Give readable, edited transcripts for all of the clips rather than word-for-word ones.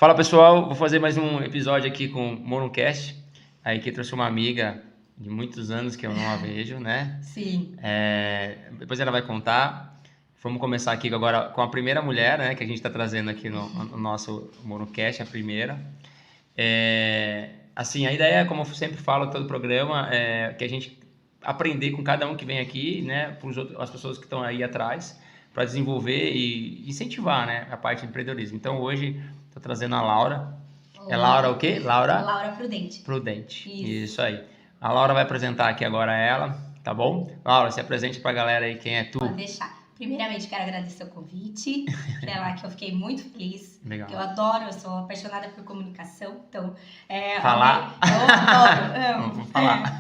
Fala pessoal, vou fazer mais um episódio aqui com o Mononcast. Aí que trouxe uma amiga de muitos anos que eu não a vejo, né? Sim. Depois ela vai contar. Vamos começar aqui agora com a primeira mulher, né? Que a gente está trazendo aqui no nosso Mononcast, a primeira. Assim, a ideia, como eu sempre falo todo o programa, é que a gente aprender com cada um que vem aqui, né? As pessoas que estão aí atrás, para desenvolver e incentivar, né? A parte de empreendedorismo. Então hoje estou trazendo a Laura. É Laura o quê? Laura Prudente. Prudente. Isso aí. A Laura vai apresentar aqui agora ela, tá bom? Laura, se apresente pra galera aí quem é tu. Pode deixar. Primeiramente, quero agradecer o convite, que eu fiquei muito feliz. Legal. Eu adoro, eu sou apaixonada por comunicação, então... Falar? Eu adoro, Vamos falar.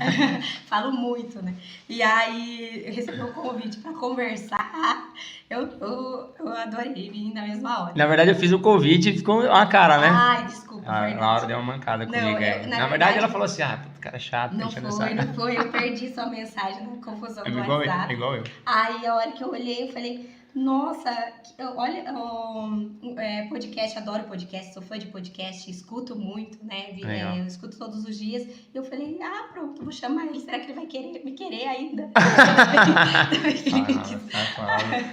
Falo muito, né? E aí, eu recebi um convite para conversar, eu adorei vir na mesma hora. Na verdade, eu fiz o convite e ficou uma cara, né? Ai, desculpa, A verdade. Laura deu uma mancada comigo. Na verdade, ela falou assim, puto, cara chato. Não foi, eu perdi sua mensagem na confusão do WhatsApp. Igual eu. Aí, a hora que eu olhei, eu falei, nossa, olha, podcast, adoro podcast, sou fã de podcast, escuto muito, né? Eu escuto todos os dias. E eu falei, pronto, vou chamar ele, será que ele vai me querer ainda?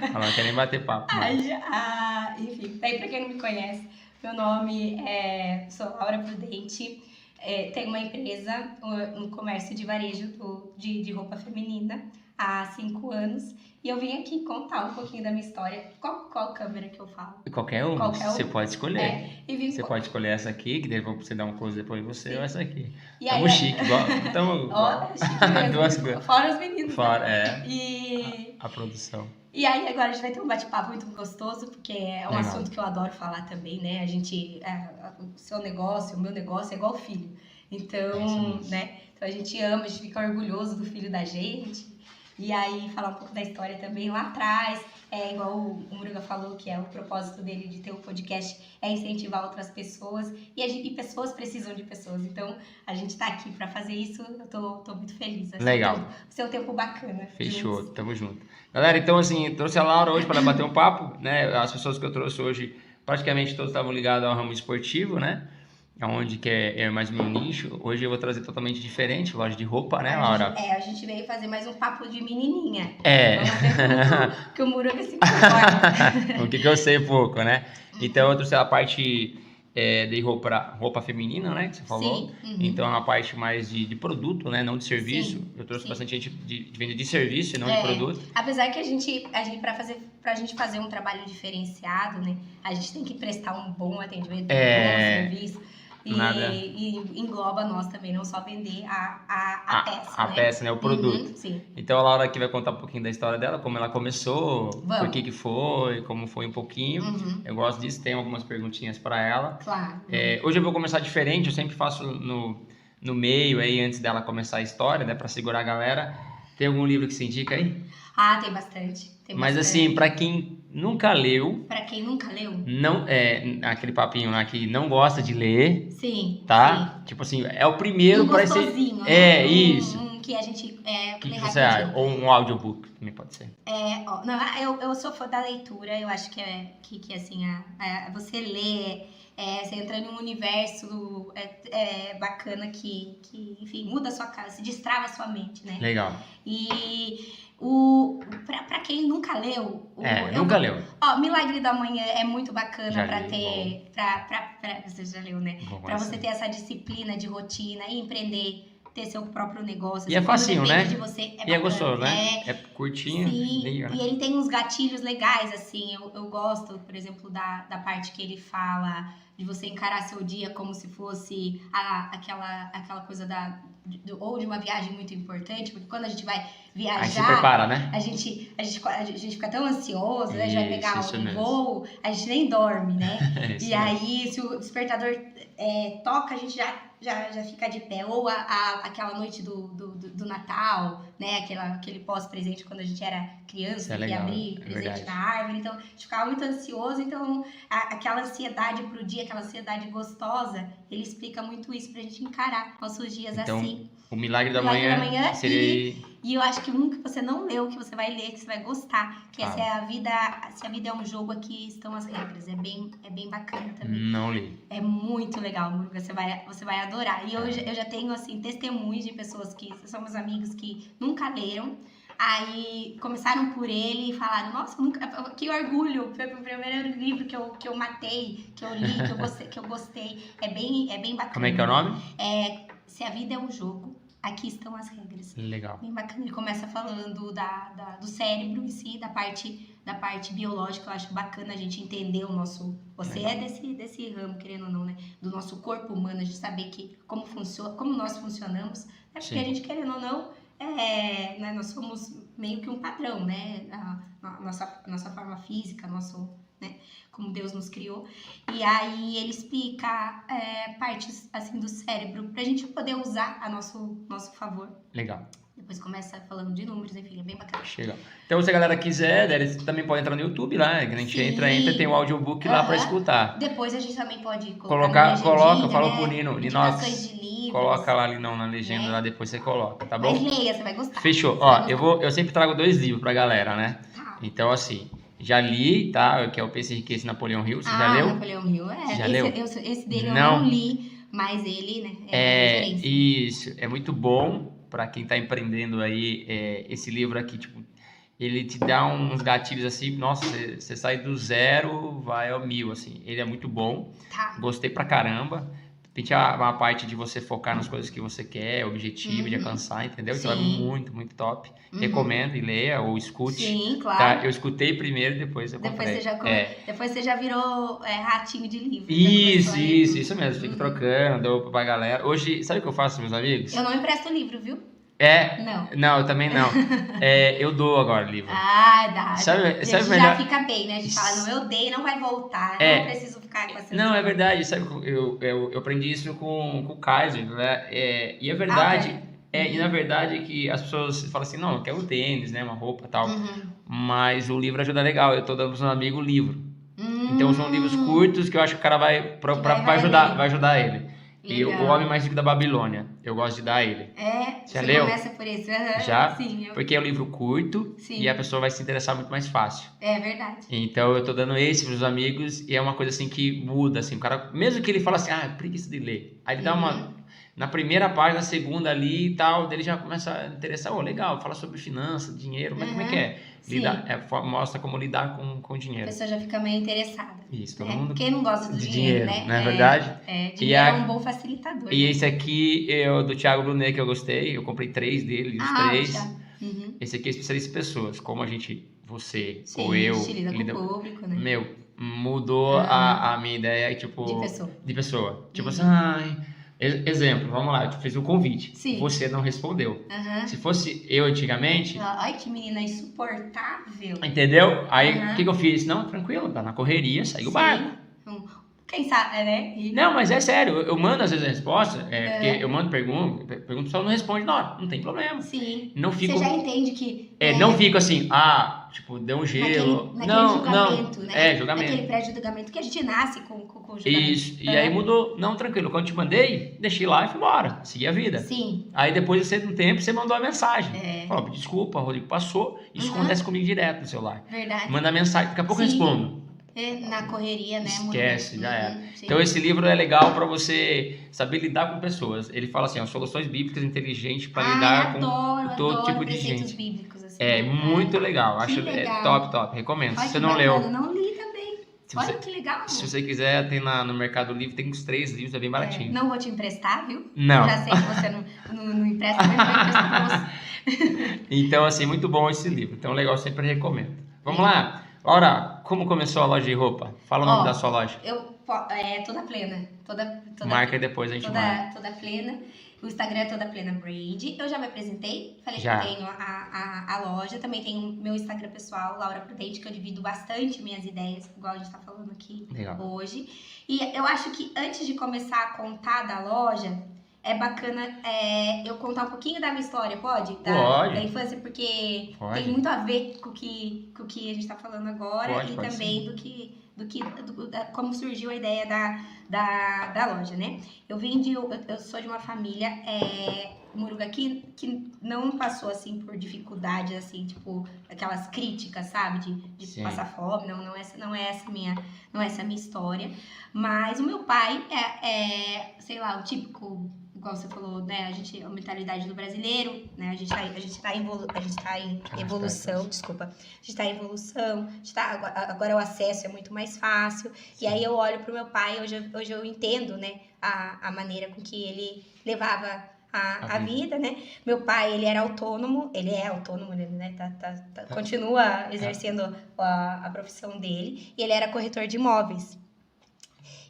Ela não quer nem bater papo. Enfim, daí pra quem não me conhece, meu nome sou Laura Prudente, tenho uma empresa no comércio de varejo de roupa feminina há 5 anos. E eu vim aqui contar um pouquinho da minha história. Qual câmera que eu falo? Qualquer um. Você pode escolher. Você pode escolher essa aqui, que depois você dá um close depois de você, ou essa aqui. Estamos chique, igual. Chique mesmo. Duas coisas. Fora os meninos. Fora, a produção. E aí agora a gente vai ter um bate-papo muito gostoso, porque é um assunto que eu adoro falar também, né? A gente, o seu negócio, o meu negócio é igual filho. Então, né? Então a gente ama, a gente fica orgulhoso do filho da gente. E aí, falar um pouco da história também lá atrás, igual o Muruga falou, que é o propósito dele de ter o podcast, é incentivar outras pessoas, e pessoas precisam de pessoas, então a gente tá aqui pra fazer isso, eu tô muito feliz. Legal. Vai ser um tempo bacana. Fechou, tamo junto. Galera, então assim, trouxe a Laura hoje para bater um papo, né, as pessoas que eu trouxe hoje, praticamente todos estavam ligados ao ramo esportivo, né, onde que é mais meu nicho. Hoje eu vou trazer totalmente diferente, loja de roupa, né, Laura? A gente veio fazer mais um papo de menininha. Vamos ver que o Muruga se comporta. O que eu sei pouco, né? Então eu trouxe a parte de roupa feminina, né, que você falou. Sim. Então é uma parte mais de produto, né, não de serviço. Sim. Eu trouxe bastante gente de venda de serviço e não de produto. Apesar que a gente pra gente fazer um trabalho diferenciado, né, a gente tem que prestar um bom atendimento, um bom serviço. E engloba nós também, não só vender a peça, a peça, né? O produto. Sim. Então a Laura aqui vai contar um pouquinho da história dela, como ela começou, por que foi, como foi um pouquinho. Eu gosto disso, tem algumas perguntinhas para ela. Claro. Hoje eu vou começar diferente, eu sempre faço no meio aí, antes dela começar a história, né? Para segurar a galera. Tem algum livro que você indica aí? Tem bastante. Mas assim, para quem nunca leu... Pra quem nunca leu? Não, aquele papinho lá que não gosta de ler. Sim. Tá? Sim. Tipo assim, é o primeiro para ser... né? Isso. Que a gente... que você acha? Ou um audiobook, também pode ser. Eu sou fã da leitura, eu acho que assim, você lê... você entra num universo bacana que, enfim, muda a sua casa, se destrava a sua mente, né? Legal. E pra quem nunca leu... nunca leu. Milagre da Manhã é muito bacana já pra li, ter... Você já leu, né? Pra você ter essa disciplina de rotina e empreender, ter seu próprio negócio. E é facinho, né? De você, e bacana. É gostoso, né? É curtinho. Sim, e ele tem uns gatilhos legais, assim. Eu gosto, por exemplo, da parte que ele fala de você encarar seu dia como se fosse aquela coisa ou de uma viagem muito importante, porque quando a gente vai viajar... Aí se prepara, né? A gente fica tão ansioso, né? Já vai pegar um voo, a gente nem dorme, né? E aí, se o despertador toca, a gente já fica de pé. Ou aquela noite do Natal, né? Aquele pós-presente quando a gente era criança, que ia abrir presente na árvore. Então, a gente ficava muito ansioso. Então, aquela ansiedade pro dia, aquela ansiedade gostosa, ele explica muito isso pra gente encarar nossos dias assim. O Milagre da Milagre da Manhã Manhã seria... E eu acho que um que você não leu, que você vai ler, que você vai gostar, que Ah. essa é Se a Vida é um Jogo, Aqui Estão as Regras. É bem bacana também. Não li. É muito legal, Muruga, você vai adorar. E eu já tenho, assim, testemunhos de pessoas que são meus amigos que nunca leram. Aí começaram por ele e falaram, nossa, que orgulho, foi o primeiro livro que eu matei, que eu li, que eu gostei. É bem bacana. Como é que é o nome? Se a Vida é um Jogo, Aqui Estão as Regras. Legal. Bem bacana. Ele começa falando do cérebro em si, da parte biológica. Eu acho bacana a gente entender o nosso... Você é desse ramo, querendo ou não, né? Do nosso corpo humano, a gente saber como nós funcionamos. Né? Porque a gente, querendo ou não, né? Nós somos meio que um padrão, né? A nossa forma física, né? Como Deus nos criou. E aí ele explica partes assim do cérebro pra gente poder usar a nosso favor. Legal. Depois começa falando de números, enfim, é bem bacana. Chega. Então, se a galera quiser, eles também podem entrar no YouTube lá, que a gente entra e tem o audiobook lá pra escutar. Depois a gente também pode coloca, fala pro Nino, indicações de livros. Coloca lá na legenda, lá depois você coloca, tá bom? Mas leia, você vai gostar. Fechou. Eu sempre trago 2 livros pra galera, né? Tá. Então, assim, já li, tá? Que é o Pense e Enriqueça, Napoleão Hill. Você já leu? Napoleão Hill, Já leu? Esse dele eu não li, mas ele, né? Referência. Isso, é muito bom pra quem tá empreendendo aí. Esse livro aqui, tipo, ele te dá uns gatilhos assim, nossa, você sai do 0, vai ao 1000, assim. Ele é muito bom. Tá. Gostei pra caramba. Tem uma parte de você focar nas coisas que você quer, objetivo, de alcançar, entendeu? Então é muito, muito top. Recomendo e leia ou escute. Sim, claro. Tá? Eu escutei primeiro e depois eu comprei. Depois você já virou ratinho de livro. Isso mesmo. Fico trocando, dou pra galera. Hoje, sabe o que eu faço, meus amigos? Eu não empresto livro, viu? Não, eu também não. Eu dou agora livro. Dá. Sabe melhor? Já fica bem, né? A gente fala, não, eu dei, não vai voltar. Não preciso ficar com essa... Não, é verdade. Sabe, eu aprendi isso com o Kaiser, né? E é verdade... E na verdade é que as pessoas falam assim, não, eu quero um tênis, né? Uma roupa e tal. Mas o livro ajuda legal. Eu tô dando para um amigo o livro. Então são livros curtos que eu acho que o cara vai ajudar ele. Legal. E o Homem Mais Rico da Babilônia, eu gosto de dar a ele. Você leu? Começa por isso. Já? Sim, porque é um livro curto e a pessoa vai se interessar muito mais fácil. É verdade. Então eu tô dando esse pros amigos e é uma coisa assim que muda, assim, o cara, mesmo que ele fala assim, preguiça de ler, aí ele dá uma, na primeira página, na segunda ali e tal, dele já começa a interessar, legal, fala sobre finanças, dinheiro, mas como é que é? Mostra como lidar com dinheiro. A pessoa já fica meio interessada. Isso, todo mundo. Quem não gosta do dinheiro, né? Não é verdade? Dinheiro é um bom facilitador. E esse aqui é o do Thiago Brunet que eu gostei, eu comprei 3 dele, os 3. Esse aqui é especialista em pessoas, como você ou eu. Lida com o público, né? Mudou a minha ideia, tipo... De pessoa. Tipo assim, exemplo, vamos lá, eu te fiz um convite. Você não respondeu. Se fosse eu antigamente... Ai, que menina insuportável. Entendeu? Aí, o que eu fiz? Não, tranquilo, tá na correria, segue o barco. Quem sabe, né? Não, mas é sério, eu mando às vezes a resposta, porque eu mando pergunta, o pessoal não responde na hora, não tem problema. Sim. Não fico, você já entende que... não fico assim, tipo, deu um gelo. Naquele julgamento, né? Julgamento. Naquele pré-julgamento que a gente nasce com o julgamento. Isso, e aí mudou. Não, tranquilo, quando eu te mandei, deixei lá e fui embora, segui a vida. Sim. Aí depois de um tempo, você mandou a mensagem. Falou, desculpa, Rodrigo passou, isso acontece comigo direto no celular. Verdade. Manda mensagem, daqui a pouco eu respondo. Na correria, né? Esquece, já era. Então esse livro é legal para você saber lidar com pessoas. Ele fala assim, soluções bíblicas inteligentes para lidar com todo tipo de gente. Bíblicos, assim, muito legal. Acho legal. top. Recomendo. Ai, se você não leu, não li também. Olha que legal. Se você quiser, tem no Mercado Livre, tem uns 3 livros, é bem baratinho. Não vou te emprestar, viu? Não. Já sei que você não empresta, mas vou emprestar pra você. Então, assim, muito bom esse livro. Então, legal, sempre recomendo. Vamos lá. Laura, como começou a loja de roupa? Fala o nome da sua loja. Toda plena. Toda marca e depois a gente marca. Toda plena. O Instagram é Toda Plena Brand. Eu já me apresentei. Falei que eu tenho a loja. Também tenho meu Instagram pessoal, Laura Prudente, que eu divido bastante minhas ideias, igual a gente tá falando aqui hoje. E eu acho que antes de começar a contar da loja, é bacana eu contar um pouquinho da minha história, pode? Pode. Da infância, porque tem muito a ver com o que a gente tá falando agora. Pode também do como surgiu a ideia da loja, né? Eu sou de uma família, Muruga, que não passou, assim, por dificuldades, assim, tipo, aquelas críticas, sabe? De passar fome, não é essa a minha história. Mas o meu pai sei lá, o típico, igual você falou, né? A mentalidade do brasileiro, né? A gente tá em evolução, desculpa. A gente tá em evolução, agora o acesso é muito mais fácil. Sim. E aí eu olho pro meu pai, hoje eu entendo, né? A maneira com que ele levava a vida, né? Meu pai, ele é autônomo, né? Continua exercendo a profissão dele, e ele era corretor de imóveis.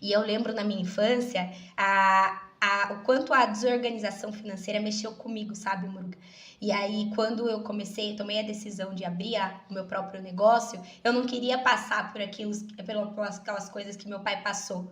E eu lembro na minha infância o quanto a desorganização financeira mexeu comigo, sabe, Muruga? E aí, quando eu tomei a decisão de abrir o meu próprio negócio, eu não queria passar por aquelas coisas que meu pai passou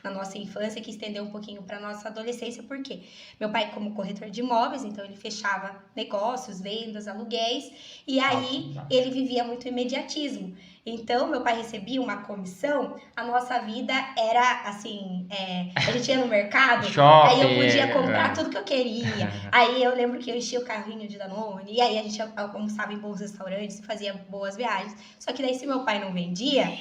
na nossa infância, que estendeu um pouquinho para nossa adolescência. Por quê? Meu pai, como corretor de imóveis, então ele fechava negócios, vendas, aluguéis, e aí ele vivia muito imediatismo. Então, meu pai recebia uma comissão, a nossa vida era assim, a gente ia no mercado, shopping, aí eu podia comprar tudo que eu queria. Aí eu lembro que eu enchia o carrinho de Danone, e aí a gente almoçava em bons restaurantes e fazia boas viagens. Só que daí, se meu pai não vendia,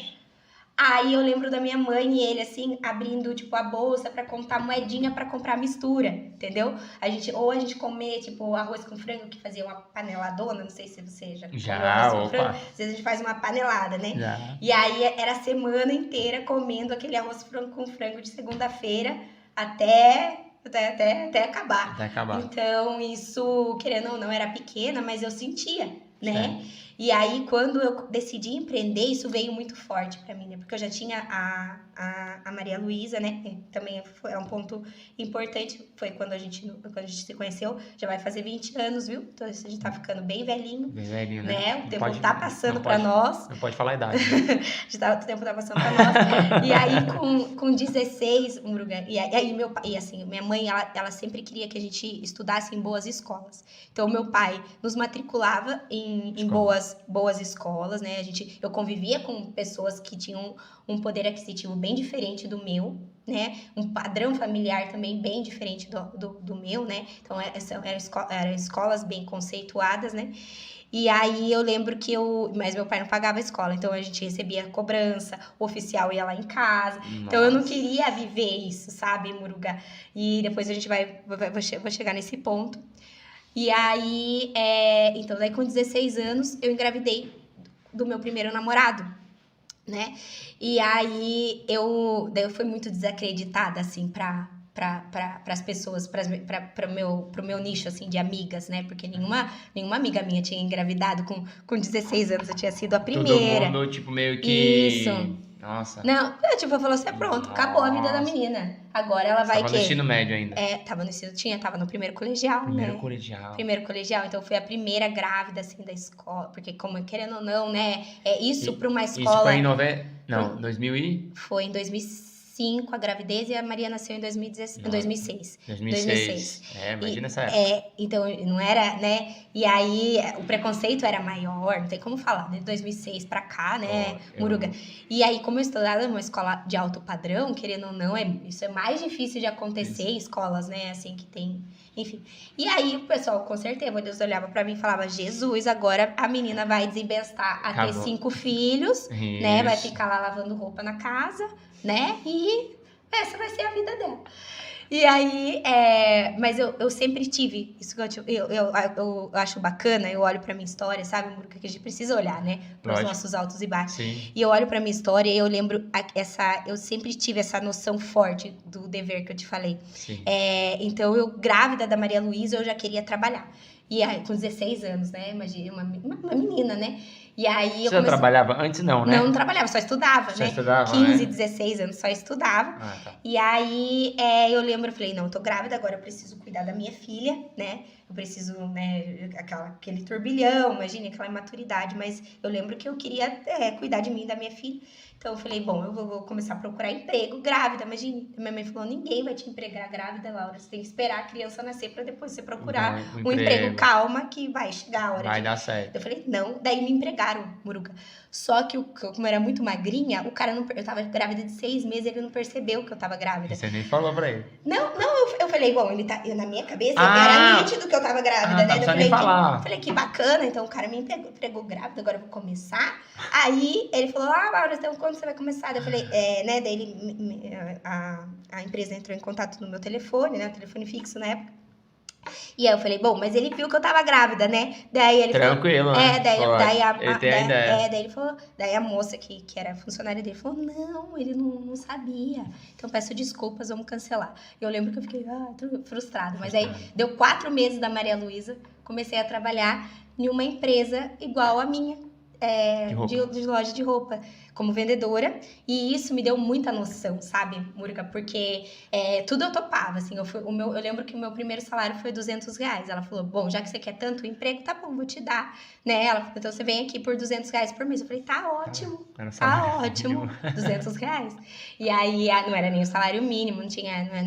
aí eu lembro da minha mãe e ele, assim, abrindo, tipo, a bolsa pra contar moedinha pra comprar mistura, entendeu? A gente comer, tipo, arroz com frango, que fazia uma paneladona, não sei se você já comeu arroz com frango. Às vezes a gente faz uma panelada, né? Já. E aí era a semana inteira comendo aquele arroz com frango de segunda-feira até acabar. Até acabar. Então, isso, querendo ou não, era pequena, mas eu sentia, né? É. E aí, quando eu decidi empreender, isso veio muito forte pra mim, né? Porque eu já tinha a Maria Luísa, né? Também é um ponto importante. Foi quando a gente se conheceu. Já vai fazer 20 anos, viu? Então, a gente tá ficando bem velhinho. Bem velhinho, né? O tempo tá passando pra nós. Não pode falar a idade. Né? O tempo tá passando pra nós. E aí, com 16, Muruga, e aí meu pai, e assim, minha mãe, ela sempre queria que a gente estudasse em boas escolas. Então, meu pai nos matriculava em boas escolas, né? Eu convivia com pessoas que tinham um poder aquisitivo bem diferente do meu, né? Um padrão familiar também bem diferente do meu, né? Então, eram escolas bem conceituadas, né? E aí eu lembro mas meu pai não pagava a escola, então a gente recebia cobrança, o oficial ia lá em casa. Nossa. Então eu não queria viver isso, sabe, Muruga? E depois a gente vou chegar nesse ponto. E aí, então daí com 16 anos eu engravidei do meu primeiro namorado, né? E aí eu fui muito desacreditada, assim, para as pessoas, para o meu nicho, assim, de amigas, né? Porque nenhuma amiga minha tinha engravidado com 16 anos, eu tinha sido a primeira. Todo mundo, tipo, meio que... Isso. Nossa. Não, falou assim, pronto, acabou a vida da menina. Agora ela vai Tava no ensino médio ainda. Tava no primeiro colegial, Primeiro né? Primeiro colegial, então fui a primeira grávida, assim, da escola. Porque, como querendo ou não, né? Isso pra uma escola... Isso foi em 2000 e... Foi em 2005 a gravidez e a Maria nasceu em 2006. 2006. Imagina essa época. Então não era, né? E aí o preconceito era maior, não tem como falar, né? De 2006 pra cá, né, Muruga? E aí, como eu estudava numa escola de alto padrão, querendo ou não, isso é mais difícil de acontecer em escolas, né? Assim, que tem... Enfim. E aí o pessoal, com certeza, Deus olhava pra mim e falava, Jesus, agora a menina vai desembestar a ter 5 filhos, né? Vai ficar lá lavando roupa na casa, né? E essa vai ser a vida dela. E aí, mas eu sempre tive, isso que eu acho bacana, eu olho pra minha história, sabe, Muruca, que a gente precisa olhar, né, pros nossos altos e baixos. Sim. E eu olho pra minha história e eu lembro, eu sempre tive essa noção forte do dever que eu te falei. Sim. Então, eu grávida da Maria Luísa, eu já queria trabalhar. E aí, com 16 anos, né, imagina, uma menina, né. E aí Você não trabalhava antes, não, né? Não trabalhava, só estudava, né? 15, 16 anos, só estudava. Tá. E aí eu lembro, eu falei, não, eu tô grávida, agora eu preciso cuidar da minha filha, né? eu preciso, né, aquele turbilhão, imagine, aquela imaturidade, mas eu lembro que eu queria cuidar de mim e da minha filha. Então eu falei, bom, eu vou começar a procurar emprego grávida, imagine. Minha mãe falou, ninguém vai te empregar grávida, Laura, você tem que esperar a criança nascer para depois você procurar um emprego. Calma que vai chegar a hora. Vai dar certo. Eu falei, não, daí me empregaram, Muruca. Só que como eu era muito magrinha, o cara não, eu tava grávida de 6 meses, ele não percebeu que eu tava grávida. Você nem falou pra ele. Não, eu falei, bom, na minha cabeça era nítido que eu tava grávida, né? Eu falei, que bacana, então o cara me empregou grávida, agora eu vou começar. Aí ele falou, Laura, então quando você vai começar? Eu falei, né? Daí a empresa entrou em contato no meu telefone, né? Telefone fixo na época. E aí eu falei, bom, mas ele viu que eu tava grávida, né? Daí ele Tranquilo, falou, né? Daí ele falou, daí a moça que era funcionária dele falou, não, ele não sabia. Então peço desculpas, vamos cancelar. Eu lembro que eu fiquei frustrada. Mas aí deu 4 meses da Maria Luísa, comecei a trabalhar em uma empresa igual a minha, de loja de roupa, como vendedora, e isso me deu muita noção, sabe, Muruca? Porque tudo eu topava, assim, eu lembro que o meu primeiro salário foi R$200. Ela falou, bom, já que você quer tanto emprego, tá bom, vou te dar, né? Ela falou, então você vem aqui por R$200 por mês. Eu falei, tá ótimo, R$200. E aí, não era nem o salário mínimo, não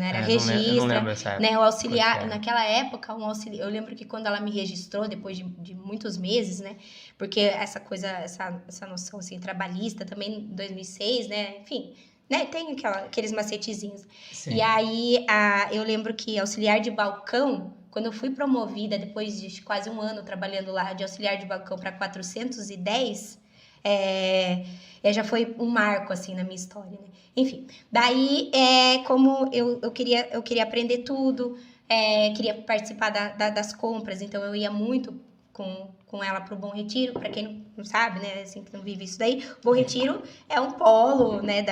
era registro, não lembro essa época, né? O auxiliar, naquela época, eu lembro que quando ela me registrou, depois de muitos meses, né? Porque essa coisa, essa noção, assim, trabalhista também, em 2006, né? Enfim, né? Tem aqueles macetezinhos. Sim. E aí, eu lembro que auxiliar de balcão, quando eu fui promovida, depois de quase um ano trabalhando lá, de auxiliar de balcão para 410, já foi um marco, assim, na minha história, né? Enfim, daí, como eu queria aprender tudo, queria participar das compras, então eu ia muito com ela pro Bom Retiro. Para quem não sabe, né, assim, que não vive isso daí, o Bom Retiro é um polo, né,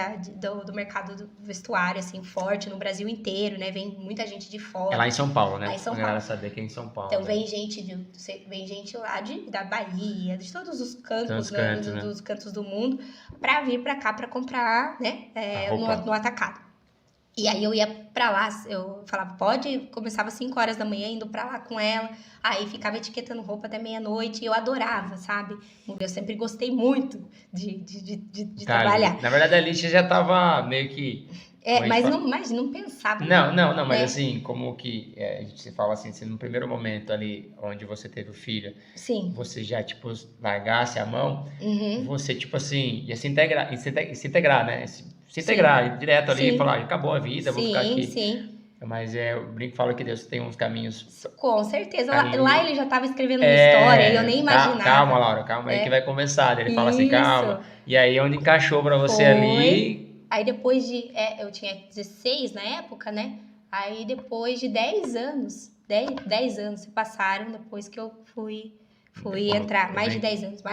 do mercado do vestuário, assim, forte no Brasil inteiro, né, vem muita gente de fora. É lá em São Paulo, né? Lá em São Paulo. Galera saber que é em São Paulo. Então, vem gente lá da Bahia, de todos os cantos, né? Dos cantos do mundo, para vir para cá para comprar, né, no atacado. E aí eu ia pra lá, eu falava, começava 5 horas da manhã, indo pra lá com ela, aí ficava etiquetando roupa até meia-noite, e eu adorava, sabe? Eu sempre gostei muito de trabalhar. Na verdade, ali você já tava meio que... mas não pensava. Não, mas assim, como que você fala assim, se no primeiro momento ali, onde você teve o filho, sim, você já, tipo, largasse a mão, você, tipo assim, ia se integrar, né? Se integrar direto ali e falar, acabou a vida, vou ficar aqui. Sim. Mas eu brinco e falo que Deus tem uns caminhos. Com certeza. Lá ele já estava escrevendo uma história e eu nem imaginava. Calma, Laura, calma aí que vai começar. Ele fala assim, calma. E aí, onde encaixou pra você ali... Aí depois eu tinha 16 na época, né? Aí depois de 10 anos, 10 anos se passaram depois que eu fui entrar, mais de 10 anos,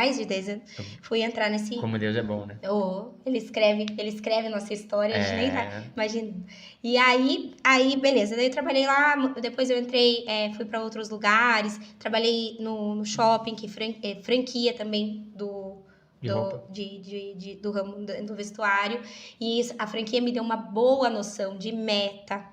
fui entrar nesse... Como Deus é bom, né? Ele escreve nossa história, a gente nem tá imaginando. E aí, beleza, daí eu trabalhei lá, depois eu entrei, fui para outros lugares, trabalhei no shopping, que franquia também do ramo do vestuário, e a franquia me deu uma boa noção de meta,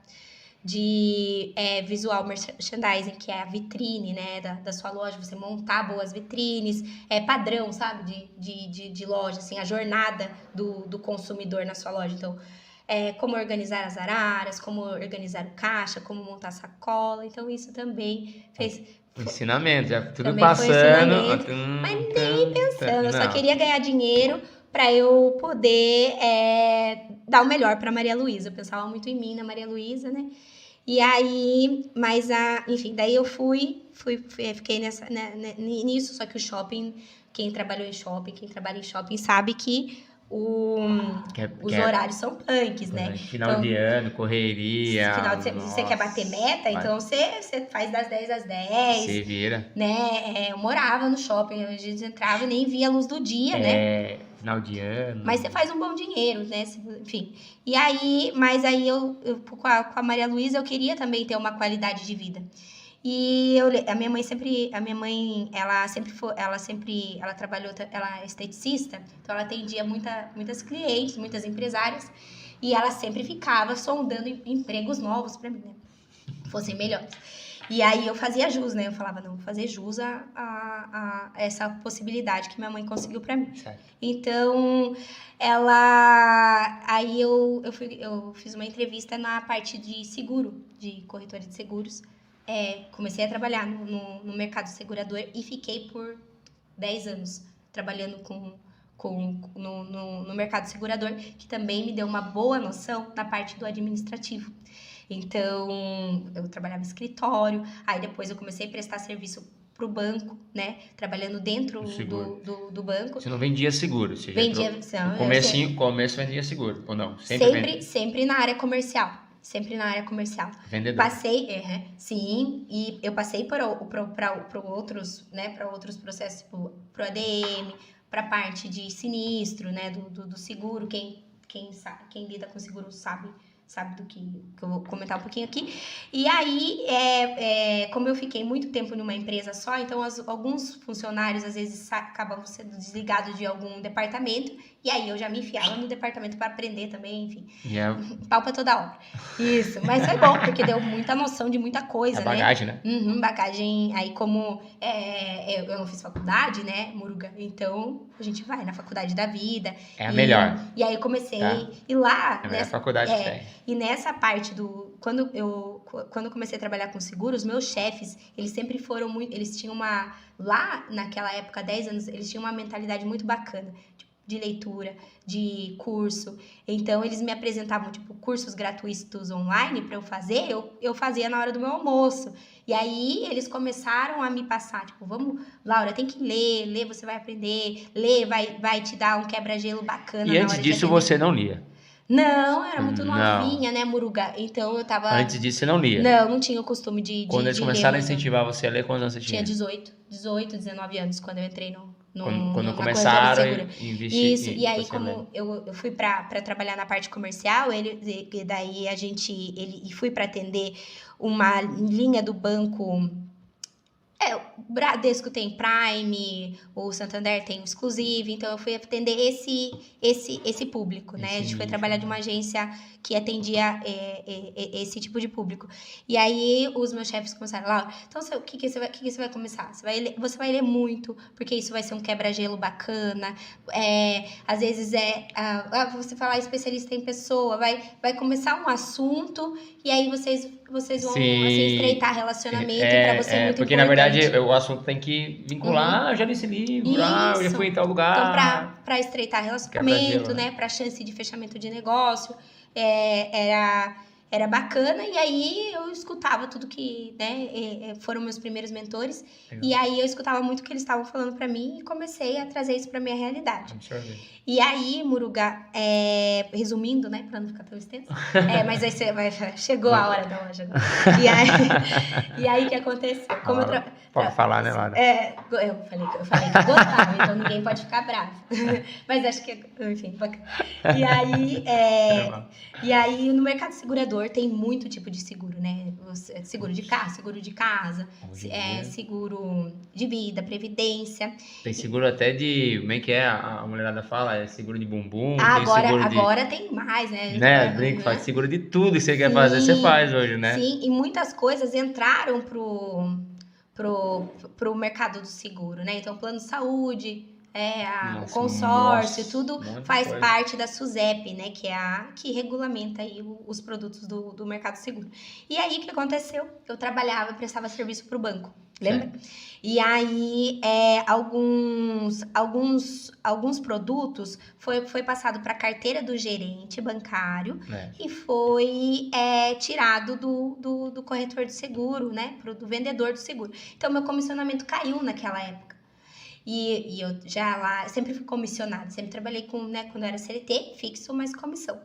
de visual merchandising, que é a vitrine, né, da sua loja, você montar boas vitrines, padrão, sabe, de loja, assim, a jornada do consumidor na sua loja. Então, como organizar as araras, como organizar o caixa, como montar sacola. Então, isso também fez... Ensinamento, já tudo passando. Mas nem pensando, eu só queria ganhar dinheiro para eu poder dar o melhor para Maria Luísa. Eu pensava muito em mim, na Maria Luísa, né? E aí, enfim, daí eu fiquei nisso, só que o shopping, quem trabalha em shopping sabe que os horários são punks, né? Final então, de ano, correria. Você quer bater meta, então você faz das 10 às 10. Você vira. Né? Eu morava no shopping, a gente entrava e nem via a luz do dia, né? Final de ano. Mas você faz um bom dinheiro, né? Enfim. E aí, mas aí eu com a Maria Luísa, eu queria também ter uma qualidade de vida. E a minha mãe, ela trabalhou, ela é esteticista, então ela atendia muitas clientes, muitas empresárias, e ela sempre ficava sondando empregos novos para mim, né? Fossem melhores. E aí eu fazia jus, né? Eu falava, não, vou fazer jus a essa possibilidade que minha mãe conseguiu para mim. Certo. Então, aí eu fiz uma entrevista na parte de seguro, de corretora de seguros. Comecei a trabalhar no mercado segurador e fiquei por 10 anos trabalhando no mercado segurador, que também me deu uma boa noção na parte do administrativo. Então, eu trabalhava em escritório, aí depois eu comecei a prestar serviço para o banco, né? Trabalhando dentro do banco. Você não vendia seguro? Você vendia, no começo vendia seguro, ou não? Sempre na área comercial. Sempre na área comercial. Vendedor. Passei, sim, e eu passei para outros, né? Para outros processos, para o ADM, para a parte de sinistro, né? Do seguro. Quem lida com seguro sabe do que eu vou comentar um pouquinho aqui. E aí, como eu fiquei muito tempo numa empresa só, então alguns funcionários às vezes acabavam sendo desligados de algum departamento, e aí eu já me enfiava no departamento para aprender também, enfim. Pau pra toda obra. Isso, mas foi bom, porque deu muita noção de muita coisa, bagagem, né? Bagagem. Aí como eu não fiz faculdade, né, Muruga? Então, a gente vai na faculdade da vida. É a melhor. E aí eu comecei, e lá... É a melhor faculdade que tem. E nessa parte quando eu comecei a trabalhar com seguros, meus chefes, eles sempre foram muito... Eles tinham lá naquela época, 10 anos, eles tinham uma mentalidade muito bacana, de leitura, de curso. Então, eles me apresentavam, cursos gratuitos online para eu fazer, eu fazia na hora do meu almoço. E aí, eles começaram a me passar, vamos, Laura, tem que ler, você vai aprender, ler vai te dar um quebra-gelo bacana. E antes disso, você não lia? Não, era muito novinha, né, Muruga? Então, eu tava... Antes disso, você não lia? Não tinha o costume de Quando eles começaram a incentivar você a ler, quantos anos você tinha? Tinha 18, 19 anos, quando eu entrei quando começaram a investir. Isso, e aí como eu fui para trabalhar na parte comercial, daí e fui para atender uma linha do banco. O Bradesco tem Prime, o Santander tem o Exclusive, então eu fui atender esse público, né? A gente foi trabalhar de uma agência que atendia esse tipo de público. E aí os meus chefes começaram, Laura, então o que você vai começar? Você vai ler muito, porque isso vai ser um quebra-gelo bacana. Às vezes você falar especialista em pessoa, vai começar um assunto e aí vocês vão assim, estreitar relacionamento para você é muito porque, importante. na verdade, o assunto tem que vincular, já li esse livro, eu já fui em tal lugar. Então, para estreitar relacionamento, né? Para chance de fechamento de negócio, era bacana. E aí eu escutava tudo que, né, foram meus primeiros mentores. Legal. E aí eu escutava muito o que eles estavam falando para mim e comecei a trazer isso para minha realidade. Absorver. E aí, Muruga, resumindo, né, para não ficar tão extenso, mas aí chegou a hora da loja. E aí o que aconteceu? Pode falar, né, Laura? Eu falei que eu gostava, então ninguém pode ficar bravo. Mas acho que, enfim, bacana. E aí, no mercado segurador tem muito tipo de seguro, né? Seguro de carro, seguro de casa, seguro de vida, previdência. Tem seguro até de, como é que a mulherada fala? Seguro de bumbum. Agora tem mais, né? Brinco, faz seguro de tudo que você quer fazer, você faz hoje, né? Sim, e muitas coisas entraram pro mercado do seguro, né? Então, plano de saúde, o consórcio, tudo faz parte da SUSEP, né? Que é a que regulamenta aí os produtos do mercado seguro. E aí, o que aconteceu? Eu trabalhava, prestava serviço pro banco, lembra? E aí, alguns produtos foi passado para a carteira do gerente bancário e foi tirado do corretor de seguro, né? Do vendedor do seguro. Então, meu comissionamento caiu naquela época. E eu já lá, sempre fui comissionada, sempre trabalhei com, né, quando eu era CLT, fixo, mas comissão.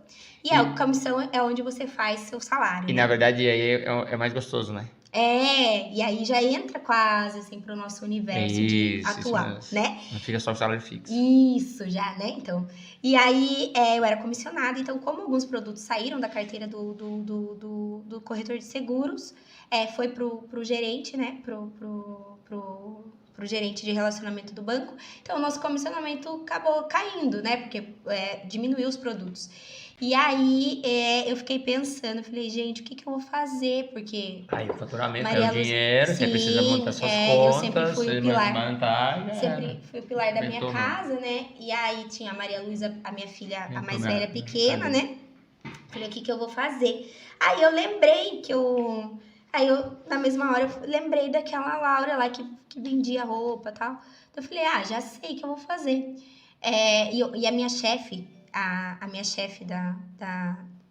E a comissão é onde você faz seu salário. E na verdade aí é mais gostoso, né? E aí já entra quase assim pro nosso universo atual, né? Não fica só o salário fixo. Isso, já, né? Então, e aí eu era comissionada, então como alguns produtos saíram da carteira do corretor de seguros, foi pro gerente, né? Pro pro gerente de relacionamento do banco. Então, o nosso comissionamento acabou caindo, né? Porque diminuiu os produtos. E aí, eu fiquei pensando, falei, gente, o que eu vou fazer? Porque... Aí o faturamento Maria é o Luz, dinheiro, você precisa montar suas contas, eu sempre fui o pilar. Sempre Fui o pilar da minha casa, né? E aí tinha a Maria Luísa, a minha filha, a mais velha, pequena, né? Falei, o que eu vou fazer? Aí eu lembrei Aí eu, na mesma hora, eu lembrei daquela Laura lá que vendia roupa e tal. Então eu falei, já sei o que eu vou fazer. E a minha chefe, a minha chefe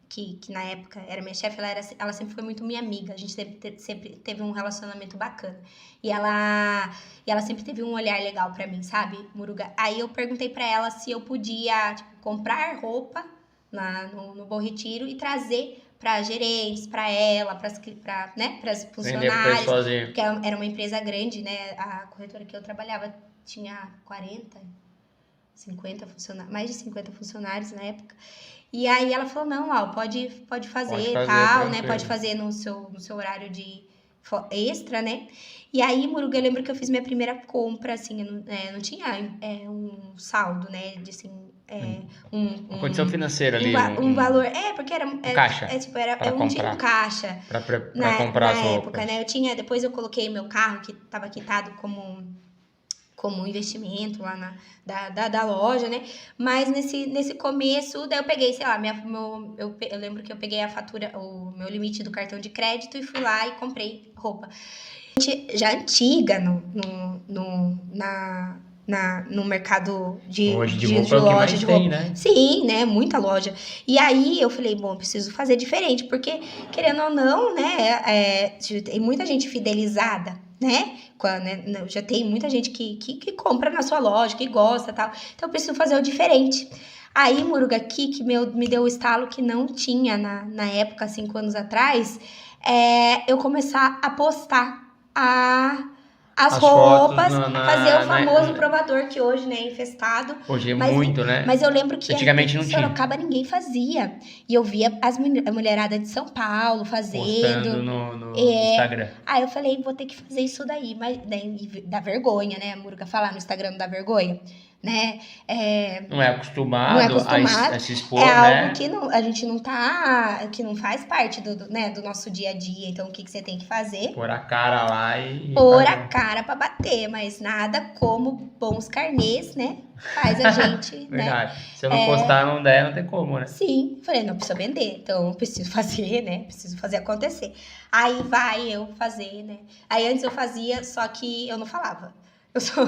que na época era minha chefe, ela sempre foi muito minha amiga. A gente sempre teve um relacionamento bacana. E ela sempre teve um olhar legal pra mim, sabe, Muruga? Aí eu perguntei pra ela se eu podia, tipo, comprar roupa no Bom Retiro e trazer para gerentes, para ela, para as funcionárias, porque era uma empresa grande, né? A corretora que eu trabalhava tinha 50 funcionários, mais de 50 funcionários na época. E aí ela falou, não, pode fazer tal, né? Pode fazer no seu horário de extra, né? E aí, Muruga, eu lembro que eu fiz minha primeira compra, assim, não tinha um saldo, né? De, assim, uma condição financeira ali. Um valor. Porque era... caixa. Eu não tinha um caixa. Pra comprar na as época, né? Depois eu coloquei meu carro, que estava quitado como investimento lá da loja, né? Mas nesse começo, daí eu peguei, sei lá, eu lembro que eu peguei a fatura, o meu limite do cartão de crédito e fui lá e comprei roupa. Já antiga no mercado de loja de roupa. Né? Sim, né? Muita loja. E aí eu falei, bom, preciso fazer diferente, porque, querendo ou não, né? Tem muita gente fidelizada, né? Já tem muita gente que compra na sua loja, que gosta e tal. Então eu preciso fazer o diferente. Aí, Muruga, que me deu o estalo que não tinha na época, 5 anos atrás, eu começar a postar as roupas, fazer o famoso provador que hoje, né, é infestado. Hoje muito, né? Mas eu lembro que antigamente não tinha. Sorocaba ninguém fazia. E eu via a mulherada de São Paulo fazendo. Postando no Instagram. Aí eu falei, vou ter que fazer isso daí. Mas daí dá vergonha, né? A Muruga falar no Instagram dá vergonha, né? Não é acostumado a se expor, né? Algo que a gente não tá... Que não faz parte do nosso dia a dia. Então, o que você tem que fazer? Pôr a cara lá e... Pôr a cara pra bater. Mas nada como bons carnês, né? Faz a gente, Verdade. Né? Se eu não postar, não der, não tem como, né? Sim. Falei, não precisa vender. Então, preciso fazer, né? Preciso fazer acontecer. Aí vai eu fazer, né? Aí antes eu fazia, só que eu não falava. Eu só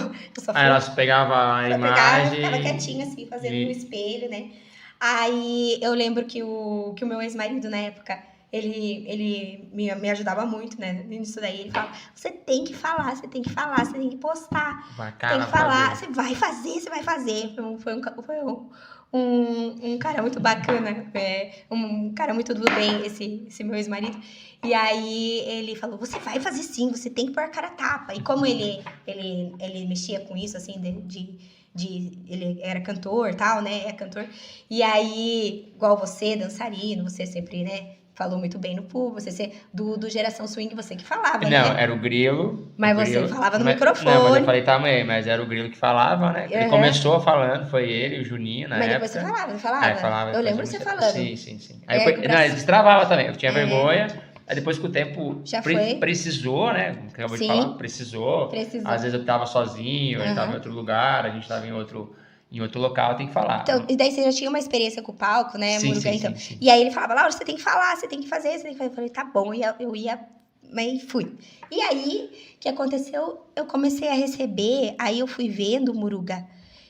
Aí elas pegavam a imagem... Ficava quietinha, assim, fazendo no espelho, né? Aí eu lembro que o meu ex-marido, na época, ele me ajudava muito, né? Nisso daí, ele falava, você tem que falar, você tem que postar. Tem que falar, você vai fazer. Foi um cara muito bacana, um cara muito do bem, esse meu ex-marido. E aí ele falou, você vai fazer sim, você tem que pôr a cara a tapa. E como ele mexia com isso, assim, ele era cantor e tal, né? É cantor. E aí, igual você, dançarino, você sempre, né? Falou muito bem no público, você do Geração Swing, você que falava, não, né? Não, era o Grilo. Mas você falava no microfone. Não, mas eu falei também, mas era o Grilo que falava, né? Ele começou falando, foi ele, o Juninho, na época. Mas depois você falava, não falava? Falava. Eu lembro você falando. Sim. Aí ele destravava também, eu tinha vergonha. Aí depois que o tempo precisou, né? Acabou de falar, precisou. Às vezes eu tava sozinho, ele tava em outro lugar, a gente tava em outro local, tem que falar. Então, e daí você já tinha uma experiência com o palco, né, Muruga? Sim. E aí ele falava, Laura, você tem que falar, você tem que fazer, você tem que fazer. Eu falei, tá bom, e eu ia, mas fui. E aí, o que aconteceu? Eu comecei a receber, aí eu fui vendo, Muruga,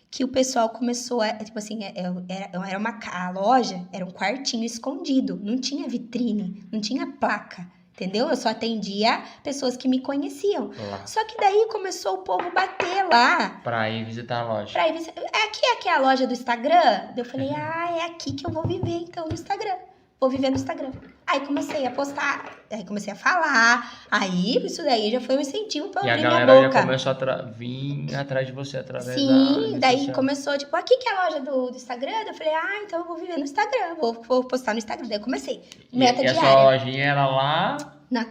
que o pessoal começou a, tipo assim, a loja era um quartinho escondido, não tinha vitrine, não tinha placa. Entendeu? Eu só atendia pessoas que me conheciam. Lá. Só que daí começou o povo bater lá. Pra ir visitar a loja. Aqui é a loja do Instagram? Eu falei, é aqui que eu vou viver, então, no Instagram. Vou viver no Instagram. Aí comecei a postar, aí comecei a falar. Aí isso daí já foi um incentivo pra abrir minha boca. E a galera já começou a vir atrás de você através da Sim, daí social. Começou, tipo, aqui que é a loja do Instagram. Eu falei, então eu vou viver no Instagram, vou postar no Instagram. Daí eu comecei, meta diária. E a sua lojinha era lá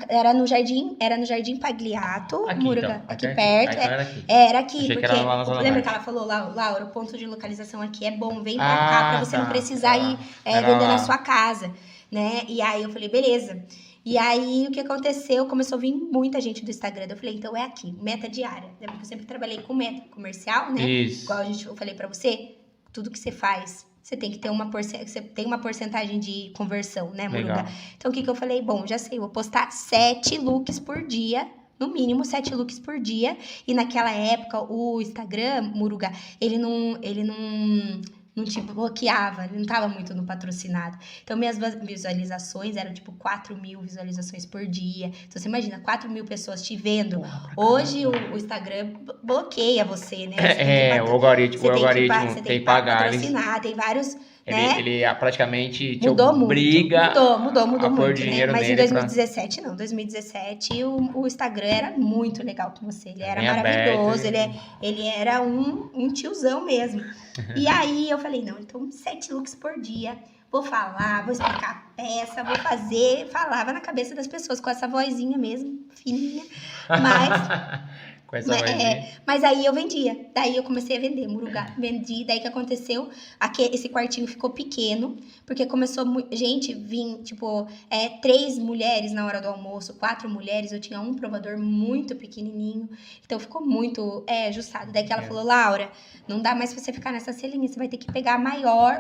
Era no Jardim Pagliato, Aqui, Muruga, então. aqui Aqui. perto. Então era aqui. Era aqui, Achei que porque era lá na Zona lembra Norte. que ela falou, Laura, o ponto de localização aqui é bom, vem pra cá pra você não precisar ir Era vender lá. na sua casa, né? E aí eu falei, beleza. E aí o que aconteceu? Começou a vir muita gente do Instagram. Eu falei, então é aqui, meta diária. Lembra que eu sempre trabalhei com meta comercial, né? Isso. Igual eu falei pra você, tudo que você faz, você tem que ter você tem uma porcentagem de conversão, né, Muruga? Legal. Então, o que eu falei? Bom, já sei, vou postar 7 looks por dia, no mínimo 7 looks por dia. E naquela época, o Instagram, Muruga, ele não te bloqueava, ele não tava muito no patrocinado. Então, minhas visualizações eram, tipo, 4.000 visualizações por dia. Então, você imagina, 4.000 pessoas te vendo. Hoje, o Instagram bloqueia você, né? O algoritmo Você tem que pagar. patrocinar, tem vários... Ele praticamente te Mudou obriga mudou a pôr muito, dinheiro né? Mas em nele 2017, não. 2017, o Instagram era muito legal com você. Ele era bem maravilhoso, aberto, ele era um tiozão mesmo. E aí, eu falei, não, então 7 looks por dia. Vou falar, vou explicar a peça, vou fazer. Falava na cabeça das pessoas, com essa vozinha mesmo, fininha. Mas... Com essa vozinha. Mas aí eu vendia. Daí eu comecei a vender, Muruga. Vendi. Daí que aconteceu? Esse quartinho ficou pequeno, porque começou gente vir, tipo, 3 mulheres na hora do almoço, 4 mulheres. Eu tinha um provador muito pequenininho. Então ficou muito ajustado. Daí que ela falou, Laura, não dá mais pra você ficar nessa celinha. Você vai ter que pegar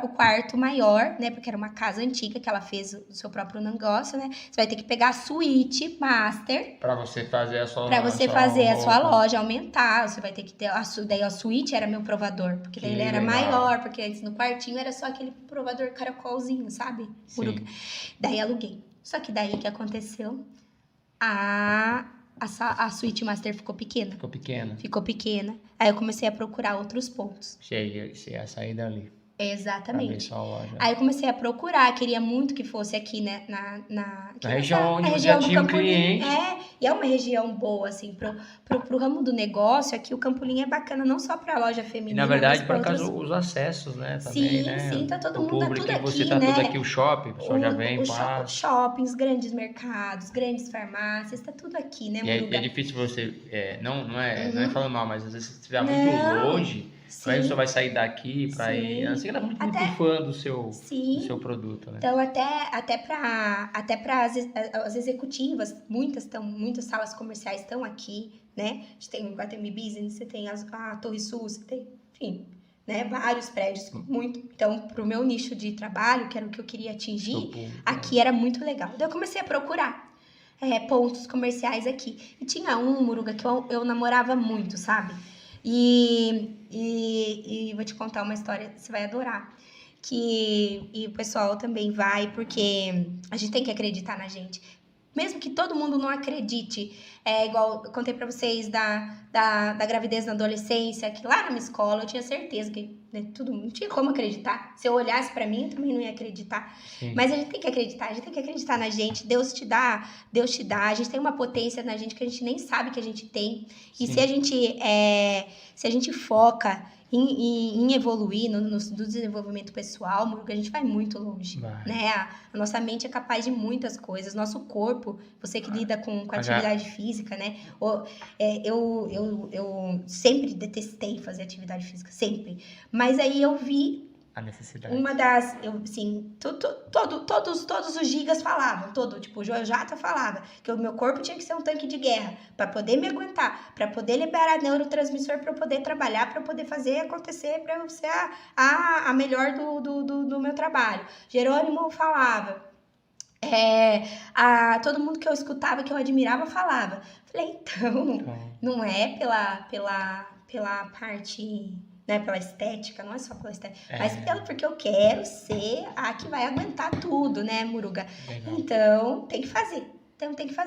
o quarto maior, né? Porque era uma casa antiga que ela fez o seu próprio negócio, né? Você vai ter que pegar a suíte master. Pra você fazer a sua loja, aumentar, você vai ter que ter daí a suíte era meu provador, porque daí ele era maior, porque antes no quartinho era só aquele provador caracolzinho, sabe? Sim. Daí aluguei. Só que daí que aconteceu? A suíte master ficou pequena. Ficou pequena. Aí eu comecei a procurar outros pontos. Você ia sair dali. Exatamente. Aí eu comecei a procurar, queria muito que fosse aqui, né, na região onde já tinha um cliente. E é uma região boa, assim, pro ramo do negócio. Aqui o Campolim é bacana, não só pra loja feminina. E, na verdade, por causa os acessos, né, também, sim, tá todo mundo, público, tá tudo aqui, você tá tudo aqui, o shopping, o pessoal já vem, passa. Shoppings, grandes mercados, grandes farmácias, tá tudo aqui, né, Muruga? E é difícil você, não é falando mal, mas às vezes se estiver muito longe... Sim. Aí você vai sair daqui para ir. Assim, ela é muito fã do seu produto, né? Então, até para as executivas, muitas salas comerciais estão aqui, né? A gente tem o Guatemi Business, você tem a Torre Sul, você tem, enfim, né? Vários prédios, muito. Então, para o meu nicho de trabalho, que era o que eu queria atingir, aqui era muito legal. Daí eu comecei a procurar pontos comerciais aqui. E tinha um, Muruga, que eu namorava muito, sabe? E vou te contar uma história, você vai adorar. E o pessoal também vai, porque a gente tem que acreditar na gente. Mesmo que todo mundo não acredite, igual eu contei pra vocês da gravidez na adolescência, que lá na minha escola eu tinha certeza que não tinha como acreditar. Se eu olhasse pra mim, eu também não ia acreditar. Sim. Mas a gente tem que acreditar na gente. Deus te dá. A gente tem uma potência na gente que a gente nem sabe que a gente tem. E se a gente foca em evoluir no desenvolvimento pessoal, Muruga, a gente vai muito longe, né? A nossa mente é capaz de muitas coisas, nosso corpo, você que lida com atividade física, né? Eu sempre detestei fazer atividade física, sempre. Mas aí eu vi a necessidade. Todos os gigas falavam, tipo, o Joel Jata falava que o meu corpo tinha que ser um tanque de guerra para poder me aguentar, para poder liberar neurotransmissor, para eu poder trabalhar, para eu poder fazer acontecer, para eu ser a melhor do meu trabalho. Jerônimo falava, todo mundo que eu escutava, que eu admirava, falava. Falei, então, não é pela parte... Né, pela estética, não é só pela estética, mas porque eu quero ser a que vai aguentar tudo, né, Muruga? Legal. Então, tem que fazer.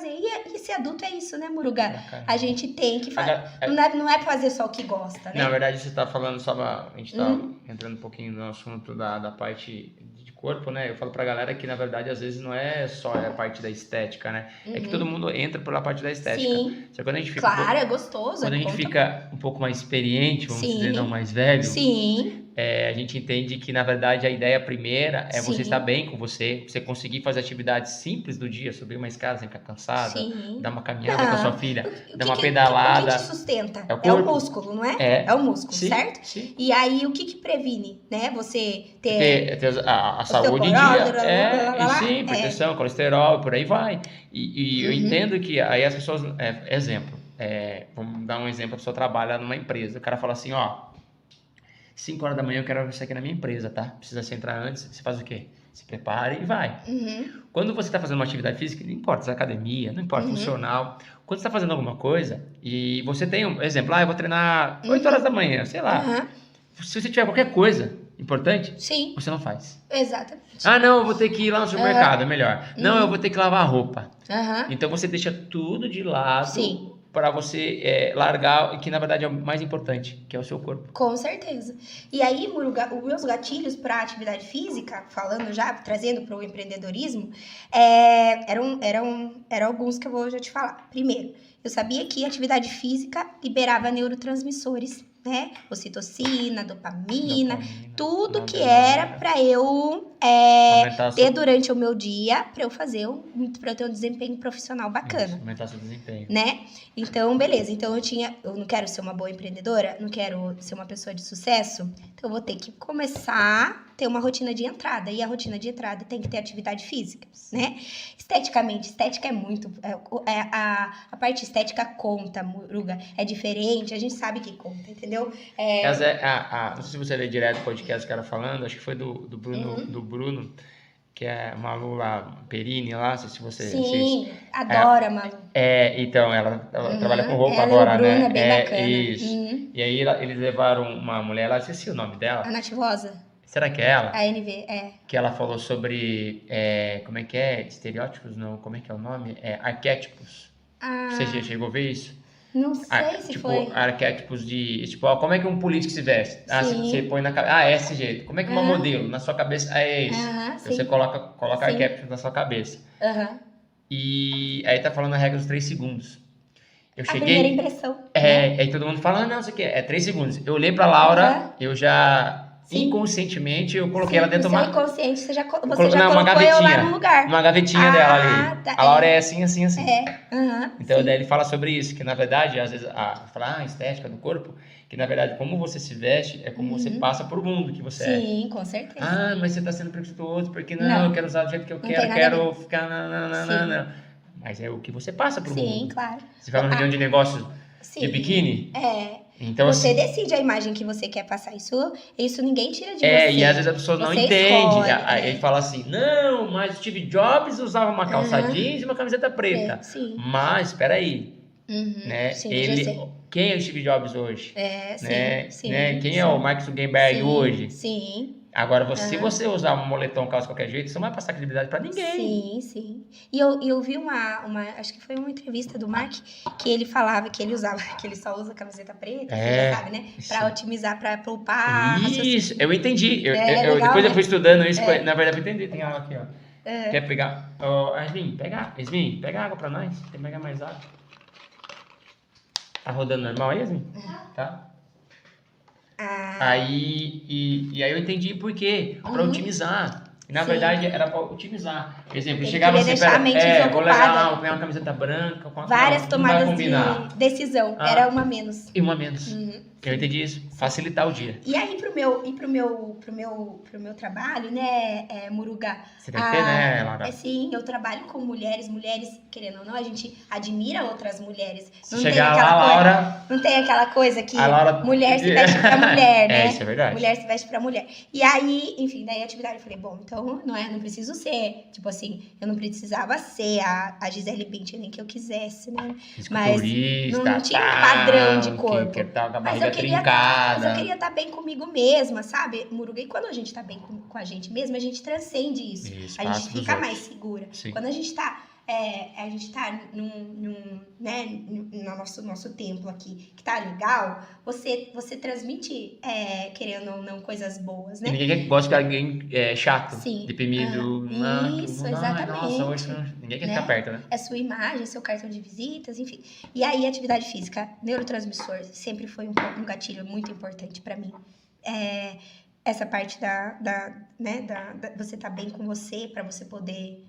E ser adulto é isso, né, Muruga? A gente tem que fazer. Não é fazer só o que gosta, né? Na verdade, você está falando só... A gente está entrando um pouquinho no assunto da parte de corpo, né? Eu falo pra galera que, na verdade, às vezes não é só a parte da estética, né? É que todo mundo entra pela parte da estética. Sim. Só que quando a gente fica é gostoso. Quando a gente fica um pouco mais experiente, vamos dizer, não mais velho... Sim. a gente entende que, na verdade, a ideia primeira é você Sim. estar bem com você conseguir fazer atividades simples do dia, subir uma escada sem ficar cansada, Sim. dar uma caminhada com a sua filha, O dar uma o pedalada. que te sustenta? É o É o corpo. músculo, não é? É o músculo, Sim, certo? sim. E aí, o que previne, né? Você ter Ter a saúde em dia, e sim, hipertensão, colesterol, por aí vai. E eu entendo que aí as pessoas, exemplo, vamos dar um exemplo, a pessoa trabalha numa empresa, o cara fala assim, ó, 5 horas da manhã eu quero você aqui na minha empresa, tá? Precisa você entrar antes, você faz o quê? Se prepare e vai. Quando você está fazendo uma atividade física, não importa se é academia, não importa, funcional, quando você está fazendo alguma coisa e você tem um exemplo, eu vou treinar 8 horas da manhã, sei lá, se você tiver qualquer coisa importante, Sim. você não faz. Exatamente. Ah, não, eu vou ter que ir lá no supermercado, é melhor. Não, eu vou ter que lavar a roupa. Então você deixa tudo de lado para você largar o que na verdade é o mais importante, que é o seu corpo. Com certeza. E aí, Muruga, os meus gatilhos para atividade física, falando já, trazendo para o empreendedorismo, eram alguns que eu vou já te falar. Primeiro, eu sabia que atividade física liberava neurotransmissores, né? Ocitocina, dopamina, tudo que era para eu ter durante o meu dia, para eu ter um desempenho profissional bacana. Isso, aumentar seu desempenho. Né? Então, beleza. Então, eu não quero ser uma boa empreendedora, não quero ser uma pessoa de sucesso, então eu vou ter que começar a ter uma rotina de entrada. E a rotina de entrada tem que ter atividade física, né? Esteticamente, estética é muito... a parte estética conta, Muruga. É diferente, a gente sabe que conta, entendeu? Não sei se você lê direto o podcast que ela falando, acho que foi do Bruno, que é Malu lá, Perini lá, não sei se você... Sim, adora Malu. Então, ela trabalha com roupa agora, Bruno, né? É bem bacana. Isso. E aí eles levaram uma mulher lá, esqueci o nome dela. A Nativosa. Será que é ela? A NV, Que ela falou sobre, como é que é? Estereótipos, não, como é que é o nome? Arquétipos. Você já chegou a ver isso? Não sei se foi. Arquétipos de... Tipo, como é que um político se veste? Você põe na cabeça... é esse jeito. Como é que uma modelo? Na sua cabeça, é esse. Então, você coloca arquétipos na sua cabeça. E aí tá falando a regra dos 3 segundos. Eu cheguei... primeira impressão. Aí todo mundo fala, não, isso aqui é 3 segundos. Eu olhei pra Laura, eu já... Inconscientemente, eu coloquei ela dentro de uma... inconsciente, você já colocou gavetinha, eu lá no lugar. Uma gavetinha dela ali. Tá, a Laura é assim, assim, assim. Então, daí ele fala sobre isso, que na verdade, às vezes, fala, estética do corpo, que na verdade, como você se veste, é como você passa pro mundo que você é. Sim, com certeza. Mas você tá sendo preconceituoso, porque não, eu quero usar do jeito que eu quero ficar... Não. Mas é o que você passa pro mundo. Sim, claro. Você vai numa reunião de negócios de biquíni? Então, você decide a imagem que você quer passar. Isso ninguém tira de você. E às vezes a pessoa não entende. Aí ele fala assim, não, mas o Steve Jobs usava uma calça jeans e uma camiseta preta. Mas, espera aí. Né? Quem é o Steve Jobs hoje? Quem é o Mark Zuckerberg hoje? Sim. Agora, se você usar um moletom, calça de qualquer jeito, você não vai passar credibilidade pra ninguém. Sim. E eu vi acho que foi uma entrevista do Mark, que ele falava que ele usava, que ele só usa camiseta preta, sabe, né? Pra otimizar, pra poupar. Isso, eu entendi. Legal, depois eu fui estudando isso, na verdade eu entendi. Tem água aqui, ó. Quer pegar? Yasmin, pega água pra nós. Tem que pegar mais água. Tá rodando normal aí, Yasmin? Tá. Aí eu entendi por quê. Pra otimizar. Na verdade, era pra otimizar. Por exemplo, chegava assim, vou levar uma camiseta branca. Várias tomadas de decisão. Era uma menos. E uma menos. Eu entendi isso. Facilitar o dia. E aí, pro meu trabalho, né, Muruga? Você deve ter, né, Laura? Sim, eu trabalho com mulheres, querendo ou não, a gente admira outras mulheres. Não chegar lá, Laura... Não tem aquela coisa que Laura... mulher se veste pra mulher, né? Isso é verdade. Mulher se veste pra mulher. E aí, enfim, daí a atividade, eu falei, bom, então, não preciso ser, tipo assim, eu não precisava ser a Gisele Bündchen, nem que eu quisesse, né? Mas não tinha um padrão de corpo. Mas eu queria estar bem comigo mesma, sabe, Muruga? E quando a gente tá bem com a gente mesma, a gente transcende isso. A gente fica mais segura. Sim. Quando a gente tá no nosso templo aqui, que tá legal, você transmite, querendo ou não, coisas boas, né? E ninguém gosta de alguém chato, deprimido. Isso, exatamente. Nossa, hoje ninguém quer ficar perto, né? É sua imagem, seu cartão de visitas, enfim. E aí, atividade física, neurotransmissor, sempre foi um gatilho muito importante pra mim. essa parte você tá bem com você, para você poder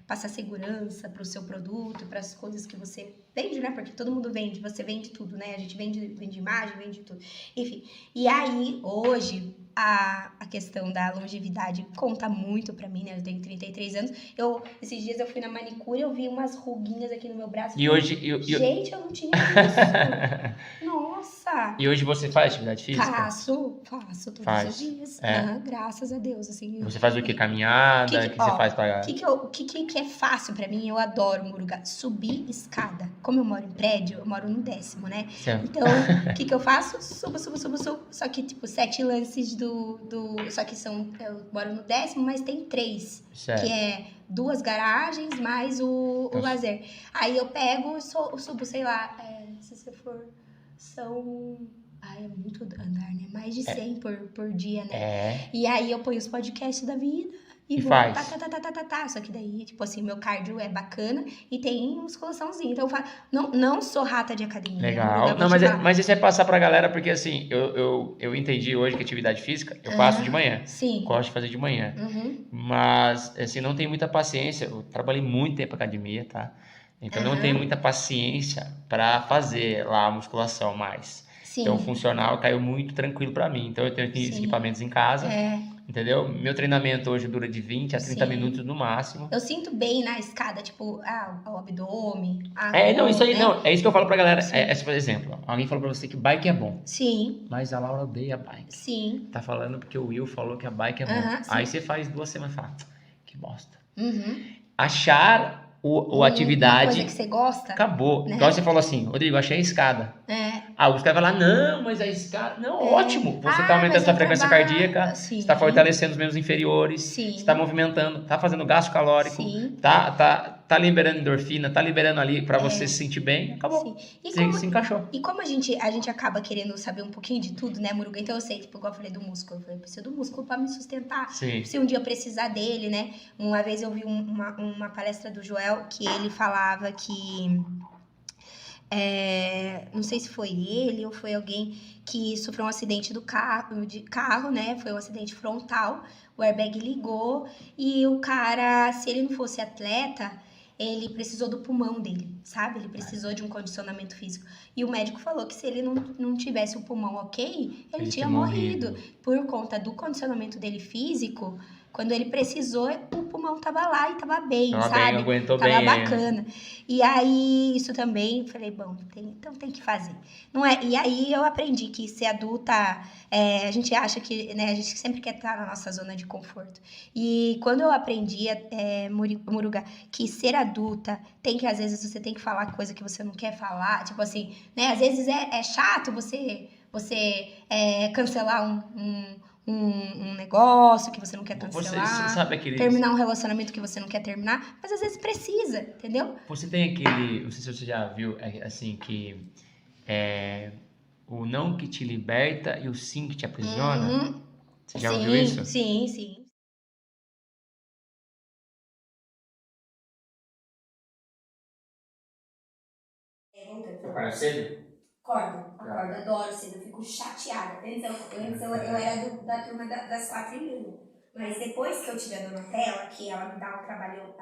passar segurança para o seu produto, para as coisas que você vende, né? Porque todo mundo vende, você vende tudo, né? A gente vende imagem, vende tudo. Enfim, e aí, hoje, a questão da longevidade conta muito pra mim, né? Eu tenho 33 anos. Esses dias eu fui na manicure, eu vi umas ruguinhas aqui no meu braço. E hoje... Gente, eu não tinha isso. Nossa! E hoje você faz atividade física? Faço todos os dias. Graças a Deus, assim. Você faz o quê? Caminhada? O que você faz pra... O que é fácil pra mim? Eu adoro, Muruga, subir escada. Como eu moro em prédio, eu moro no 10º, né? Certo. Então, o que eu faço? Subo. Só que, tipo, 7 lances Só que eu moro no 10º, mas tem 3. Certo. Que é 2 garagens mais o lazer. Aí eu pego e subo, sei lá, se você for... São... é muito andar, né? Mais de 100 por dia, né? E aí eu ponho os podcasts da vida e vou. Faz. Só que daí, tipo assim, meu cardio é bacana e tem musculaçãozinha. Então eu faço. Não sou rata de academia. Legal. Não, mas isso é passar pra galera, porque assim, eu entendi hoje que atividade física eu faço de manhã. Sim. Gosto de fazer de manhã. Mas, assim, não tenho muita paciência. Eu trabalhei muito tempo na academia, tá? Então, não tenho muita paciência para fazer lá a musculação mais. Sim. Então, o funcional caiu muito tranquilo para mim. Então, eu tenho esses equipamentos em casa, entendeu? Meu treinamento hoje dura de 20 a 30 minutos no máximo. Eu sinto bem na escada, tipo, o abdômen. Não, isso aí, né? Não. É isso que eu falo pra galera. Por exemplo, alguém falou pra você que bike é bom. Sim. Mas a Laura odeia bike. Sim. Tá falando porque o Will falou que a bike é bom. Aí você faz 2 semanas e fala, que bosta. Achar a atividade... Uma coisa que você gosta. Acabou. Né? Então você falou assim, Rodrigo, achei a escada. Os caras vão lá, não, mas a escada... Não, ótimo. Você tá aumentando sua frequência cardíaca, você tá fortalecendo os membros inferiores, você tá movimentando, tá fazendo gasto calórico, tá liberando endorfina, tá liberando ali pra você se sentir bem. Acabou. Se encaixou. E como a gente acaba querendo saber um pouquinho de tudo, né, Muruga? Então eu sei, tipo, igual eu falei do músculo. Eu falei, preciso do músculo pra me sustentar. Sim. Se um dia eu precisar dele, né? Uma vez eu vi uma palestra do Joel que ele falava que... não sei se foi ele ou foi alguém que sofreu um acidente de carro, né? Foi um acidente frontal, o airbag ligou e o cara, se ele não fosse atleta, ele precisou do pulmão dele, sabe? Ele precisou de um condicionamento físico. E o médico falou que se ele não tivesse o pulmão ok, ele tinha morrido. Por conta do condicionamento dele físico, quando ele precisou, o pulmão tava lá e tava bem, sabe? Aguentou tava bem. Bacana. E aí, isso também, falei, bom, então tem que fazer. Não é? E aí eu aprendi que ser adulta, a gente acha que, né, a gente sempre quer estar na nossa zona de conforto. E quando eu aprendi, Muruga, que ser adulta às vezes você tem que falar coisa que você não quer falar, tipo assim, né? Às vezes é chato você cancelar um negócio que você não quer cancelar, você sabe terminar um relacionamento que você não quer terminar, mas às vezes precisa, entendeu? Você tem aquele, não sei se você já viu, assim, que o não que te liberta e o sim que te aprisiona. Você já ouviu isso? Sim. Você acorda cedo? Acordo, adoro cedo, eu fico chateada. Antes eu era da turma das 4h30. Mas depois que eu tive a Donatella, que ela me dá um trabalho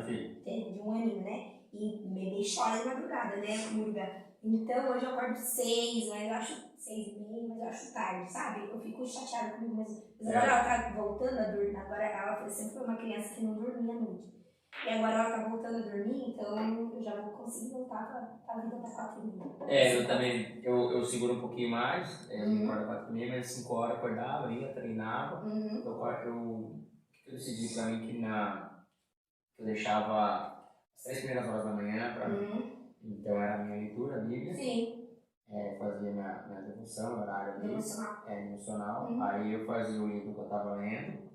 de 1 aninho, né? E o bebê chora de madrugada, né, Muruga? Então hoje eu acordo 6, mas eu acho 6h30, mas eu acho tarde, sabe? Eu fico chateada comigo mesmo. Mas agora ela tá voltando a dormir, agora ela sempre foi uma criança que não dormia muito. E agora ela tá voltando a dormir, então eu já vou conseguir voltar pra vida das 4h30. Eu também, eu seguro um pouquinho mais, eu acordo 4h30, mas 5 horas eu acordava, ia, treinava. Eu decidi pra mim que eu deixava as 3 primeiras horas da manhã pra mim. Então era a minha leitura, a Bíblia. Sim. Fazia minha devoção, horário devocional. Aí eu fazia o livro que eu tava lendo.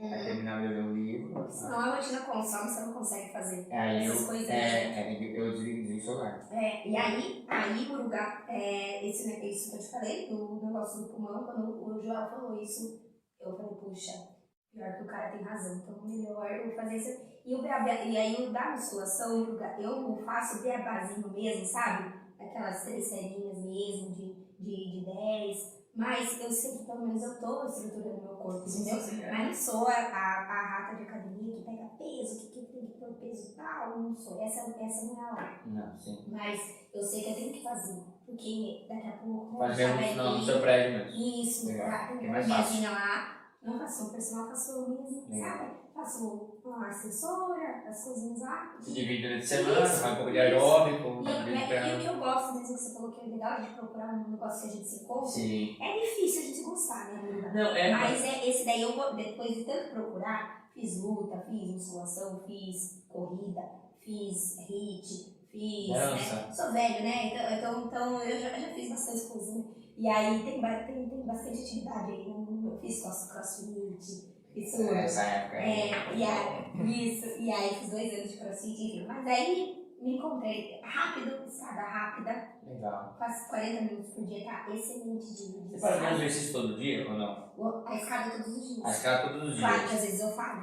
Aí terminava de ler o livro. Senão a rotina consome, você não consegue fazer essas coisas. Eu desliguei o celular. E aí, Muruga, isso que eu te falei, do negócio do pulmão, quando o Joel falou isso, eu falei, puxa, pior que o cara tem razão, então melhor eu fazer isso. E aí o da musculação, Muruga, eu faço beabazinho mesmo, sabe? Aquelas 3 serinhas mesmo, de 10. Mas eu sei que pelo menos eu tô estruturando meu corpo, entendeu? Mas não sou a rata de academia que pega peso, que tem que pôr peso e tal, não sou. Essa não é a hora. Não, sim. Mas eu sei que eu tenho que fazer, porque daqui a pouco... Faz mesmo no seu prédio mesmo. Isso, tem uma mesinha lá. Não faço um personal, faço o mesmo, sabe? Faço uma assessora, as coisinhas lá. Se divide durante a semana, faz um pouco de aeróbico. E o que eu gosto, mesmo que você falou que é legal de procurar um negócio que a gente se encontra. Sim. É difícil a gente gostar, né, amiga? Não, mas esse daí, depois de tanto procurar, fiz luta, fiz musculação, fiz corrida, fiz HIIT, fiz... né? Sou velho, né? Então eu já fiz bastante coisinha. E aí tem bastante atividade aí, né? Eu fiz crossfit, fiz essa época. E aí fiz 2 anos de crossfit, enfim. Mas aí me encontrei rápido, escada rápida. Legal. Faço 40 minutos por dia, tá excelente de Você faz mais exercício todo dia ou não? A escada todos os dias. A escada todos os dias. Claro que às vezes eu falo.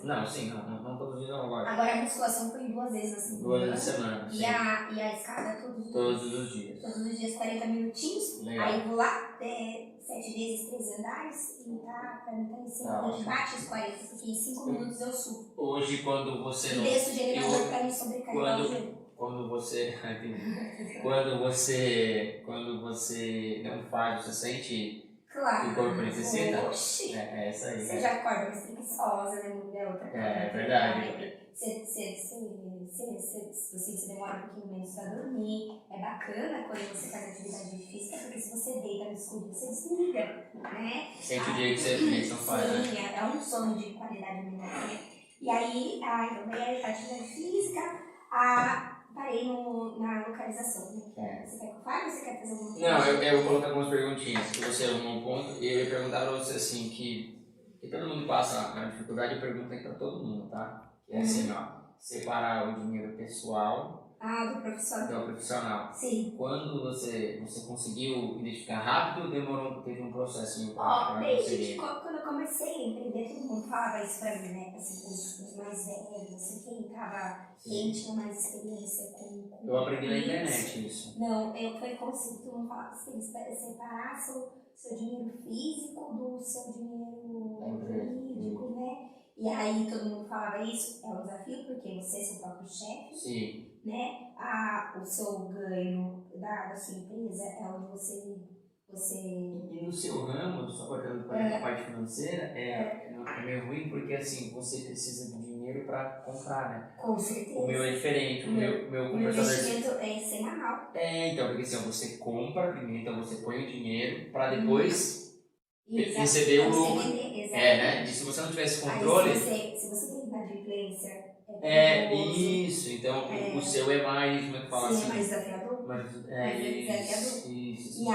Não, sim, não todos os dias não agora. Agora a musculação foi 2 vezes na semana. 2 vezes na semana. E a escada todos os dias. Todos os dias. Todos os dias, 40 minutinhos. Legal. Aí eu vou lá, 7 vezes 3 andares, e pra mim tá excelente. A gente bate os 40, porque em 5 minutos eu subo. Hoje, quando você não... E desço o generador pra me sobrecarregar o joelho. Quando você não faz, você sente claro. que o corpo necessita? Oxi. É essa aí. Você já acorda mais preguiçosa, né? É outra coisa. É verdade. Você demora um pouquinho menos pra dormir. É bacana quando você faz atividade física, porque se você deita no escuro, você desliga, né? Sente o dia que você não faz, né? Sim, é um sono de qualidade mental. E aí, então, daí a atividade física, parei na localização, né? Você quer que eu fale ou você quer fazer alguma coisa? Não, eu vou colocar algumas perguntinhas que você arrumou um ponto e eu ia perguntar pra você assim, que todo mundo passa na dificuldade, eu pergunto aí pra todo mundo, tá? É assim, ó, separar o dinheiro pessoal do profissional. Do profissional. Sim. Quando você conseguiu identificar rápido ou demorou, teve um processinho pra desde quando eu comecei a empreender, todo mundo falava isso pra mim, né? Assim, os mais velhos, assim, quem tinha mais experiência com eu aprendi na internet isso. Não, foi conceito, todo mundo falava assim, separar seu dinheiro físico do seu dinheiro jurídico, né? E aí todo mundo falava isso, é um desafio, porque você é seu próprio chefe. Sim. Né? O seu ganho da sua empresa é onde você... E no seu ramo, só cortando a parte financeira, é meio ruim porque assim, você precisa de dinheiro para comprar, né? Com certeza. O meu é diferente, o meu investimento é semanal. Então, porque assim, você compra primeiro, então você põe o dinheiro para depois receber o lucro. Né? E se você não tivesse controle... Aí, se você tem inadimplência... isso, então o seu é mais, como é que fala assim? É mais desafiador. Isso. E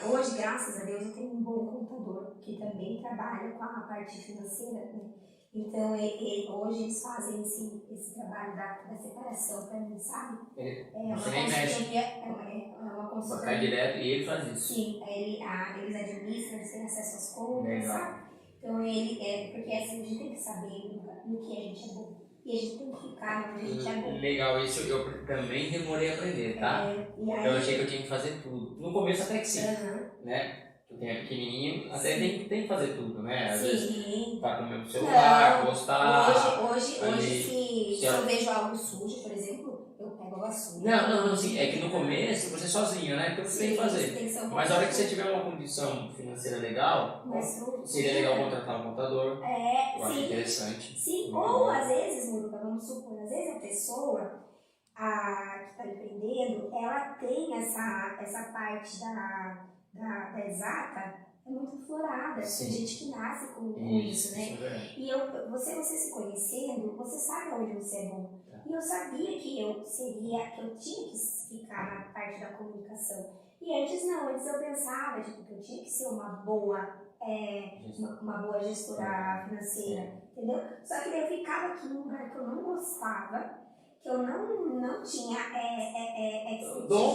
hoje, graças a Deus, eu tenho um bom contador que também trabalha com a parte financeira, né? Então, hoje eles fazem esse trabalho da separação para mim, sabe? Você nem mexe. É uma consultoria. Vai direto e ele faz isso. Sim, eles administram, eles têm acesso às contas, sabe? Então, porque assim, a gente tem que saber no que a gente é bom. E a gente tem que ficar onde a gente é bom. Legal, isso eu também demorei a aprender, tá? Eu achei que eu tinha que fazer tudo. No começo até que sim, né? Quem é pequenininho, até tem que fazer tudo, né? Às vezes tá com o meu celular, postar... Hoje se eu vejo algo sujo, por exemplo, eu pego a vassoura. Não, sim. É que no começo você é sozinho, né? Então você tem que fazer. Mas na hora que você tiver uma condição financeira legal, seria legal contratar um contador. Eu acho interessante. Sim, ou às vezes, Muruca, vamos supor, às vezes a pessoa que está empreendendo, ela tem essa parte da exata, é muito florada. Tem gente que nasce com isso, né? E você se conhecendo, você sabe onde você é bom. E eu sabia que eu tinha que ficar na parte da comunicação. E antes eu pensava que eu tinha que ser uma boa gestora financeira, entendeu? Só que daí eu ficava aqui num lugar que eu não gostava, que eu não tinha expertise.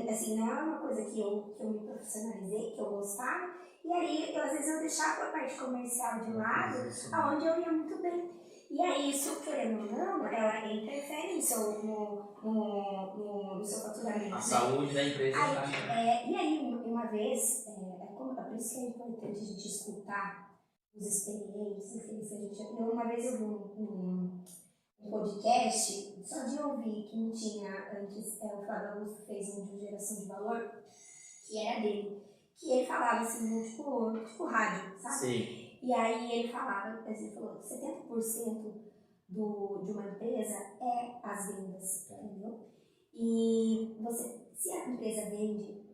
Assim, não é uma coisa que eu me profissionalizei, que eu gostava. E aí, às vezes, eu deixava a parte comercial de lado, aonde eu ia muito bem. E aí, isso, querendo ou não, ela interfere no seu faturamento. A saúde da empresa. E aí, uma uma vez, por isso que é importante a gente escutar os experientes. Uma vez eu vi um podcast, só de ouvir, que não tinha antes, o Flávio Augusto fez um de geração de valor, que era dele, que ele falava assim, tipo rádio, sabe? Sim. E aí ele falou que 70% de uma empresa é as vendas, entendeu? E se a empresa vende,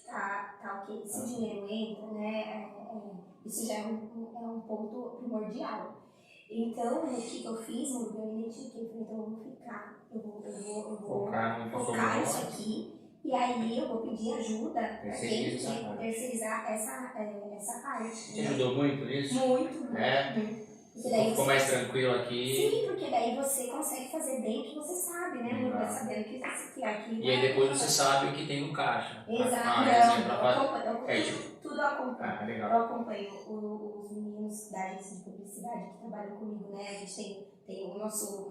tá ok. Se o dinheiro entra, né, isso já é um ponto primordial. Então, o que eu fiz, eu identifiquei, então eu vou focar isso aqui, e aí eu vou pedir ajuda para quem terceirizar essa parte. Te ajudou muito nisso? Muito. Ficou mais tranquilo aqui? Sim, porque daí você consegue fazer bem o que você sabe, né? Vai sabendo que aqui. E aí depois você sabe o que tem no caixa. Exato. Tudo eu acompanho. Legal. Eu acompanho os meninos da agência de publicidade que trabalham comigo, né? A gente tem o nosso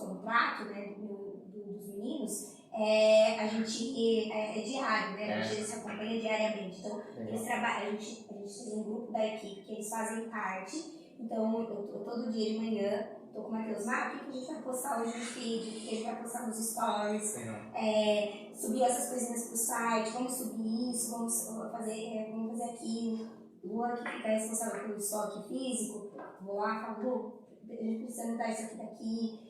contrato, né, dos meninos. A gente é diário, né? A gente se acompanha diariamente. Então, eles trabalham, a gente tem um grupo da equipe que eles fazem parte. Então, eu todo dia de manhã tô com o Matheus, o que a gente vai postar hoje no feed, o que a gente vai postar nos stories, subir essas coisinhas pro site, vamos subir isso, vamos fazer aquilo. Luan, que fica responsável pelo estoque físico, vou lá e falo, Lu, a gente precisa mudar isso aqui daqui.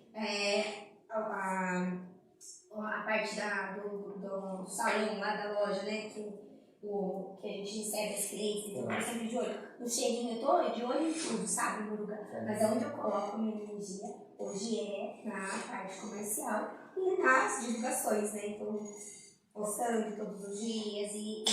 A parte do salão lá da loja, né, que a gente recebe as clientes, então eu tô sempre de olho. No cheirinho, eu tô de olho em tudo, sabe, Muruga? Mas onde eu coloco a minha energia, hoje é na parte comercial e nas divulgações, né, então postando todos os dias e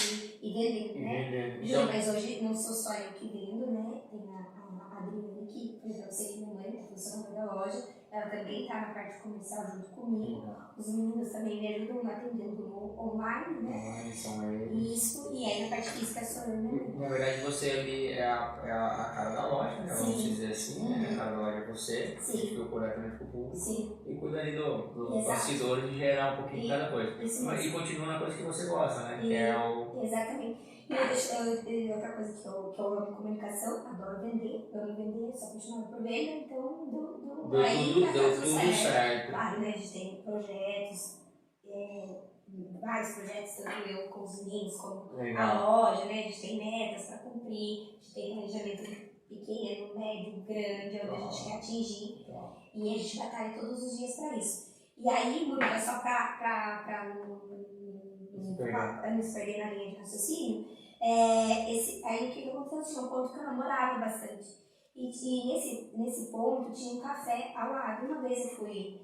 vendendo, né? Mas hoje não sou só eu que vendo, né, tem a Adriane, que, por exemplo, eu sei que minha mãe é funcionária da loja, ela também está na parte comercial junto comigo. Os meninos também me ajudam atendendo online, né? Online são eles. Isso, e aí na parte física sou eu, né? Na verdade, você ali é a cara da loja, né? Vamos dizer assim, né? A cara da loja é você, que procura também pro público. Sim. E cuida ali do bastidor de gerar um pouquinho de cada coisa. E continua na coisa que você gosta, né? Que é o... Exatamente. E outra coisa que eu amo comunicação, adoro vender, sou apaixonada por venda, então deu tudo certo. Claro, né? A gente tem projetos, vários projetos, tanto eu com os meninos, como a loja, né? A gente tem metas para cumprir, a gente tem planejamento pequeno, médio, grande, onde a gente quer atingir, e a gente batalha todos os dias para isso. E aí, Bruno, só para não se perder na linha de raciocínio, aí o que aconteceu? Tinha um ponto que eu namorava bastante. E nesse ponto tinha um café ao lado. Uma vez eu fui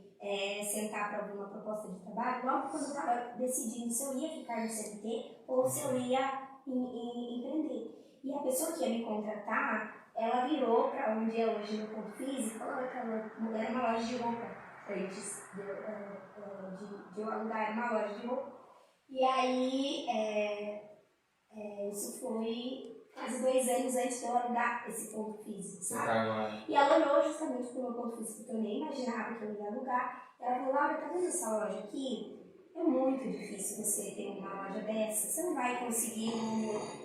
sentar para alguma proposta de trabalho, logo quando eu estava decidindo se eu ia ficar no CLT ou se eu ia empreender. E a pessoa que ia me contratar, ela virou para onde é hoje no ponto físico, era uma loja de roupa antes de eu alugar, era uma loja de roupa. E aí, isso foi quase 2 anos antes de eu alugar esse ponto físico, sabe? E ela olhou justamente pro meu ponto físico, que eu nem imaginava que eu ia alugar. Ela falou, Laura, tá vendo essa loja aqui? É muito difícil você ter uma loja dessa, você não vai conseguir.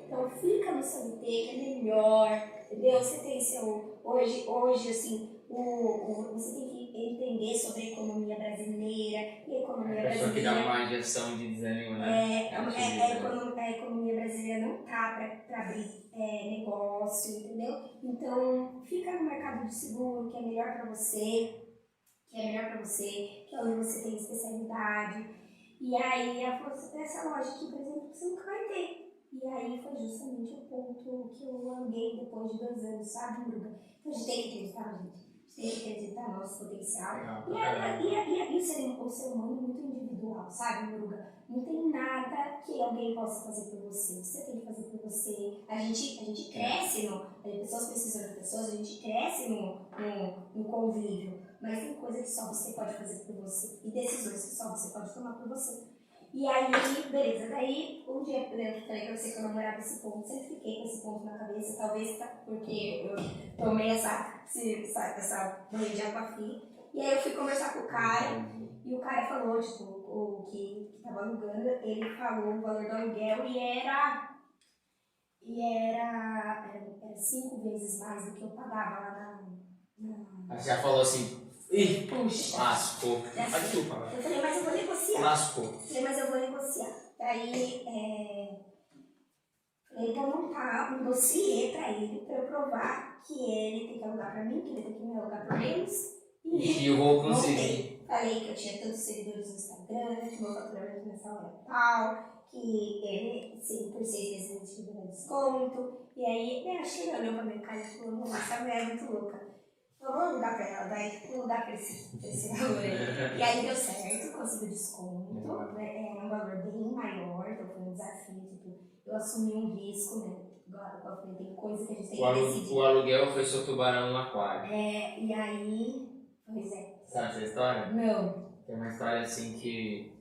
Então fica no CLT, que é melhor, entendeu? Você tem seu... Hoje assim, você tem que entender sobre a economia brasileira e a economia brasileira. Só que dá uma injeção de desânimo, né? A economia brasileira não tá para abrir negócio, entendeu? Então, fica no mercado de seguro, que é melhor para você, que é onde você tem especialidade. E aí, ela falou, você tem essa loja aqui, por exemplo, que você nunca vai ter. E aí foi justamente o ponto que eu aluguei depois de 2 anos, sabe, Bruga? Então, a gente tem que acreditar, gente. Tem que acreditar no nosso potencial. E o ser humano é muito individual, sabe, Muruga? Não tem nada que alguém possa fazer por você. Você tem que fazer por você. A gente cresce, as pessoas precisam de pessoas, a gente cresce no convívio. Mas tem coisa que só você pode fazer por você. E decisões que só você pode tomar por você. E aí, beleza, daí um dia eu falei pra você que eu namorava esse ponto, sempre fiquei com esse ponto na cabeça, talvez porque eu tomei essa banho de água fria. E aí eu fui conversar com o cara, E o cara falou, tipo, o que tava alugando, ele falou o valor do aluguel e era 5 vezes mais do que eu pagava lá na... Aí você já falou assim, ih, puxa, lascou. Desculpa. Eu falei, mas eu vou negociar. Lascou. Eu falei, mas eu vou negociar. Daí, ele vai montar um dossiê pra ele, pra eu provar que ele tem que alugar pra mim, que ele tem que me alugar por menos. E eu vou conseguir. Falei que eu tinha tantos seguidores no Instagram, que meu faturamento mensal era tal, que ele, por 6 meses ele tinha dado desconto. E aí, eu achei, olhou pra minha cara e falou, não, essa mulher é muito louca. Eu vou alugar pra ela, daí vou alugar pra esse valor aí. E aí deu certo, consegui desconto, né? É um valor bem maior, então foi um desafio, tipo, eu assumi um risco, né? Agora, eu falei, tem coisa que a gente tem que decidir. O aluguel foi seu tubarão no aquário. E aí, pois é. Sabe essa história? Não. Tem uma história assim que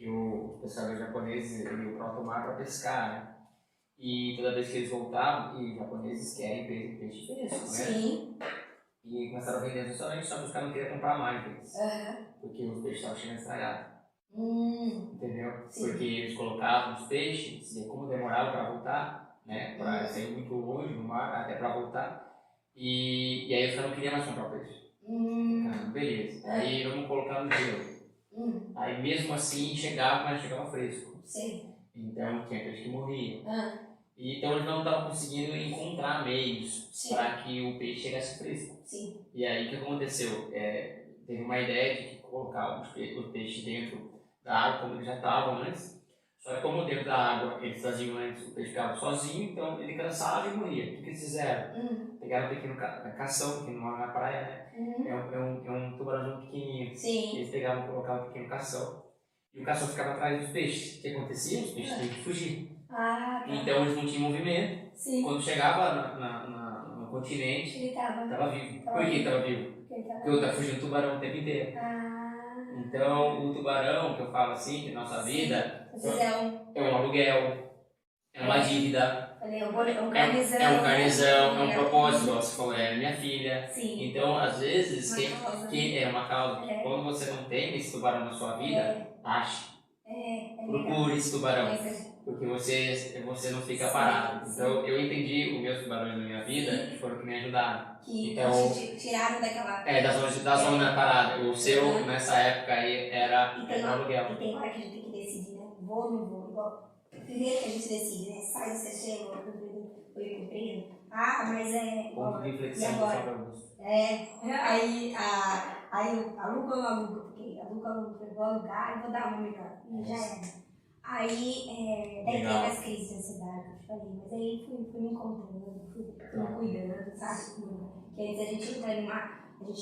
o pessoal japonês iam para o mar para pescar, né? E toda vez que eles voltavam, e os japoneses querem peixe fresco, né? Sim. E começaram a vender no restaurante, só que os caras não queriam comprar mais deles. Uhum. Porque os peixes estavam chegando estragados. Entendeu? Sim. Porque eles colocavam os peixes, e como demorava para voltar, né? Para sair muito longe no mar, até para voltar. E aí os caras não queriam mais comprar o peixe. Beleza. Aí vamos colocar no gelo. Aí mesmo assim chegava, mas chegava fresco. Sim. Então tinha peixe que morria. Então eles não estavam conseguindo encontrar meios para que o peixe chegasse fresco. Sim. E aí o que aconteceu? Teve uma ideia de colocar os peixes dentro da água como eles já estavam antes. Só que como dentro da água eles faziam antes, o peixe ficava sozinho, então ele cansava e morria. O que eles fizeram? Pegaram um pequeno cação, que não mora na praia, né? É um tubarãozão pequenininho. Sim. Eles pegavam e colocavam um pequeno cação. E o cação ficava atrás dos peixes. O que acontecia? Os peixes tinham que fugir. Tá. Então eles não tinham movimento. Sim. Quando chegava no continente, ele estava vivo. Por que estava vivo? Porque eu estava fugindo do tubarão o tempo inteiro. Então o tubarão, que eu falo assim, que nossa vida é um aluguel, é uma dívida. É um carnezão, é um propósito, você falou, é minha filha. Sim. Então, às vezes, que é uma causa. Quando você não tem esse tubarão na sua vida, ache. Procure esse tubarão. Porque você não fica parado. Então, eu entendi os meus tubarões na minha vida, que foram que me ajudaram. Então, tiraram daquela... da zona parada. O seu, nessa época aí, era aluguel. E tem hora que a gente tem que decidir, né? Vou ou não vou? Igual, primeiro que a gente decide, né? Sai do CG, ou cumprindo. Mas ponto de inflexão do Fábio Augusto. Aí aluga ou não aluga? Porque aluga ou não, eu vou alugar e vou dar uma melhor. Já era. Aí, daí teve as crises de ansiedade, que eu te falei, mas aí fui me encontrando, fui me cuidando, sabe? Que antes a gente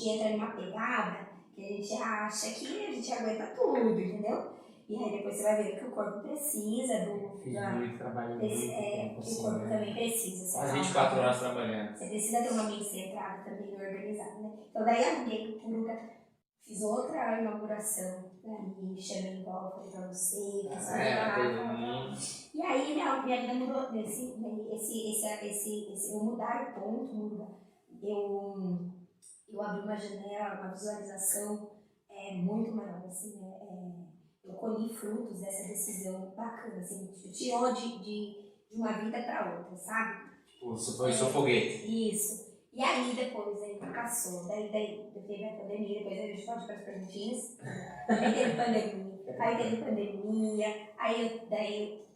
entra numa pegada que a gente acha que a gente aguenta tudo, entendeu? E aí depois você vai ver que o corpo precisa Fiz muito trabalho, muito tempo, o corpo também precisa. As 24 horas trabalhando. Você precisa ter uma mente centrada também e organizada, né? Então daí aluguei o Puruca, fiz outra inauguração, né? E chamei igual, falei pra você, e aí minha vida mudou, eu mudar o ponto, eu abri uma janela, uma visualização muito maior, assim, eu colhi frutos dessa decisão bacana, assim, tirou de uma vida para outra, sabe? Você foi seu foguete. Isso. E aí depois aí caçou, daí teve a pandemia, depois a gente pode ir para as perguntinhas, aí teve pandemia, aí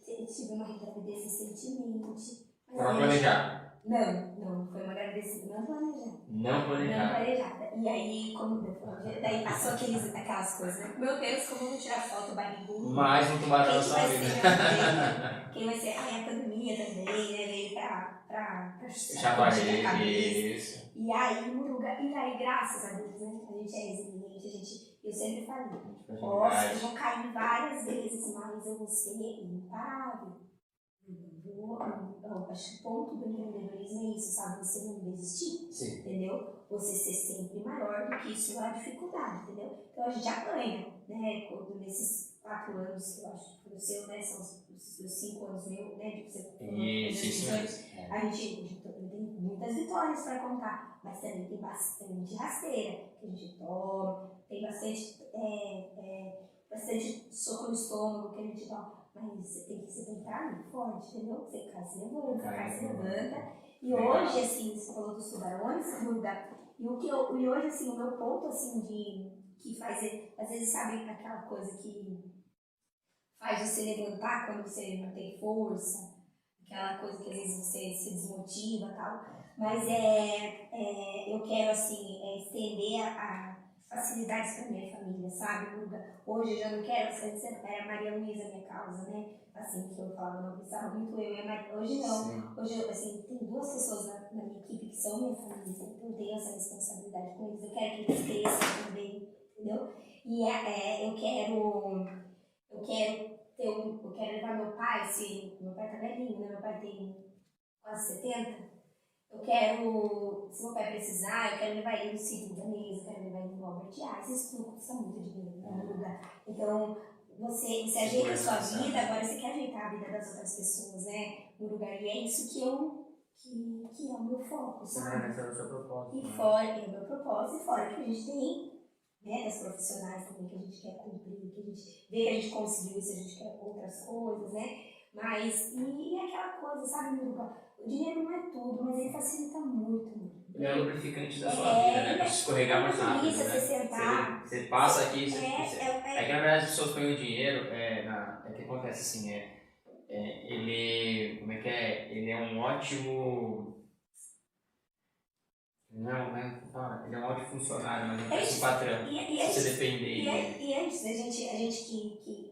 eu tive uma gravidez recentemente. Estava planejado? Não, foi uma gravidez não planejada. Não planejada. E aí, daí passou aquelas coisas, né? Meu Deus, como eu vou tirar foto barrigudo? Mais um tubarão na sua vida. Quem vai ser? A pandemia também, né? Veio pra chavarei, isso. E aí, graças a Deus, né? A gente é resiliente, eu sempre falei, eu vou cair várias vezes, mas eu vou ser imparável. Acho que o ponto do empreendedorismo é isso, sabe? Você não desistir, sim, entendeu? Você ser sempre maior do que isso a dificuldade, entendeu? Então a gente apanha, né? Nesses 4 anos que eu acho que o seu, né? São os 5 anos meus, né? De você isso. A gente tem muito muitas vitórias para contar, mas também tem bastante rasteira que a gente toma, tem bastante soco no estômago que a gente toma, mas você tem que estar muito forte, entendeu? Você cai, se levanta, e hoje, assim, você falou dos tubarões, e hoje, assim, o meu ponto, assim, que faz, às vezes, sabe, aquela coisa que faz você levantar quando você não tem força, aquela coisa que às vezes você se desmotiva e tal, mas eu quero, assim, estender a facilidades para minha família, sabe, Luga? Hoje eu já não quero, antes era a Maria Luísa a minha causa, né? Assim, que eu falava, não precisava muito eu e a Maria. Hoje não. Sim. Hoje, assim, tem 2 pessoas na minha equipe que são minha família, então eu tenho essa responsabilidade com eles. Eu quero que eles cresçam também, entendeu? E eu quero levar meu pai, se meu pai tá velhinho, né? Meu pai tem quase 70. Eu quero, se meu pai precisar, eu quero levar ele no Círculo da Mesa, eu quero levar ele no Albert Einstein, isso tudo custa muito dinheiro, né, no lugar. Então, você ajeita a sua vida, agora você quer ajeitar a vida das outras pessoas, né, no lugar. E é isso que é o meu foco, sabe? Esse é o seu propósito. E fora, é o meu propósito, e fora que a gente tem, né, das profissionais também, que a gente quer cumprir, que a gente vê que a gente conseguiu isso, a gente quer outras coisas, né? Mas, e aquela coisa, sabe, meu lugar? O dinheiro não é tudo, mas ele facilita muito. Ele é o lubrificante da sua vida, né? Pra escorregar mais rápido, isso, né? você sentar. Você passa aqui, é que na verdade as pessoas põem o dinheiro, é que acontece assim, ele, como é que é? Ele é um ótimo... Ele é um ótimo funcionário, mas não é um patrão. Se você depender dele. E antes, a gente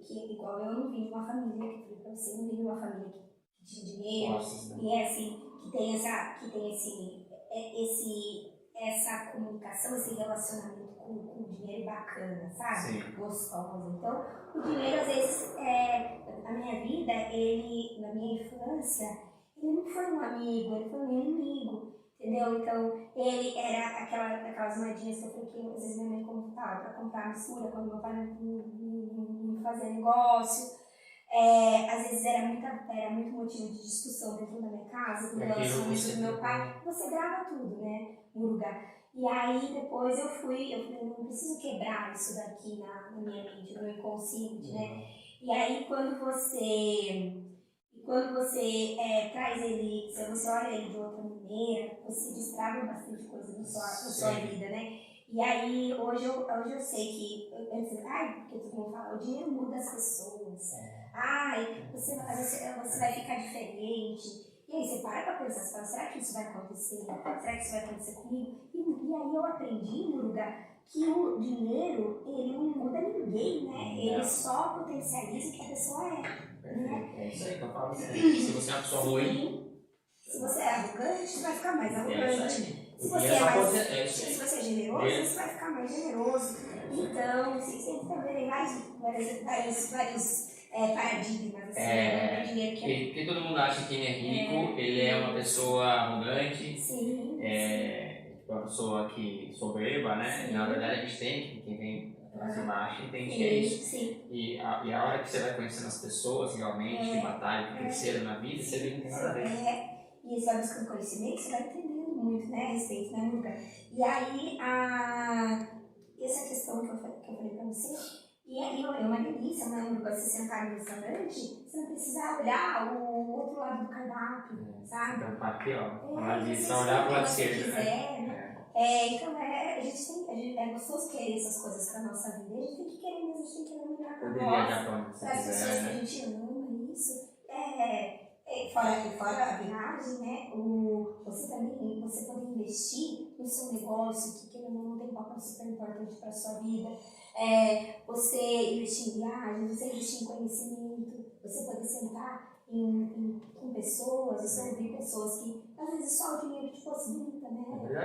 que igual eu não vim de uma família, que eu falei pra você, não vim de uma família que tinha dinheiro. Nossa, e é assim, que tem essa comunicação, esse relacionamento com o dinheiro bacana, sabe? Sim. Gostosa. Então, o dinheiro, às vezes, na minha vida, na minha infância, ele não foi um amigo, ele foi um inimigo. Entendeu? Então, ele era aquelas moedinhas que eu falei que às vezes minha mãe comprava para comprar mistura quando meu pai não fazia negócio. Às vezes era muito motivo de discussão dentro da minha casa, com o relacionamento do meu pai. Você grava tudo, né? No lugar. E aí depois eu falei, não preciso quebrar isso daqui na minha mente, no meu inconsciente, né? E aí quando você traz ele, se você olha ele de outra maneira, você destrava bastante coisa na sua vida, né? E aí, hoje eu sei que, porque todo mundo fala, o dinheiro muda as pessoas. Você vai ficar diferente. E aí você para pensar, você fala, será que isso vai acontecer? Será que isso vai acontecer comigo? E aí eu aprendi, no lugar, que o dinheiro, ele não muda ninguém, né? Ele só potencializa o que a pessoa é. Né? É isso aí que eu falo sempre. Se você é uma pessoa ruim, se você é arrogante, você vai ficar mais arrogante. Se você é generoso, você vai ficar mais generoso. Então, sempre também vários paradigmas assim, do dinheiro que é. Porque todo mundo acha que quem é rico, ele é uma pessoa arrogante. Sim. Uma pessoa que soberba, né? E, na verdade a gente tem, quem vem classe baixa entende que é isso. Sim. E a hora que você vai conhecendo as pessoas realmente, que batalham, que cresceram na vida, você vê que não tem nada a ver. E você vai buscando conhecimento, você vai entendendo muito, né, a respeito, né, lugar. E aí, essa questão que eu falei pra você, e é uma delícia, né, Lucas, você sentar no restaurante, você não precisa olhar o outro lado do cardápio, sabe? Então, tá aqui, ó, só olhar pro lado esquerdo, né? Então, é gostoso querer essas coisas pra nossa vida. A gente tem que querer mesmo, a gente tem que querer melhor pra nós. Para as pessoas que a gente ama, isso. Fora a viagem, né? Você poder investir no seu negócio, que não tem um papel super importante para a sua vida. Você investir em viagem, você investir em conhecimento, você poder sentar com pessoas, você ouvir pessoas que às vezes só o dinheiro te possibilita, né?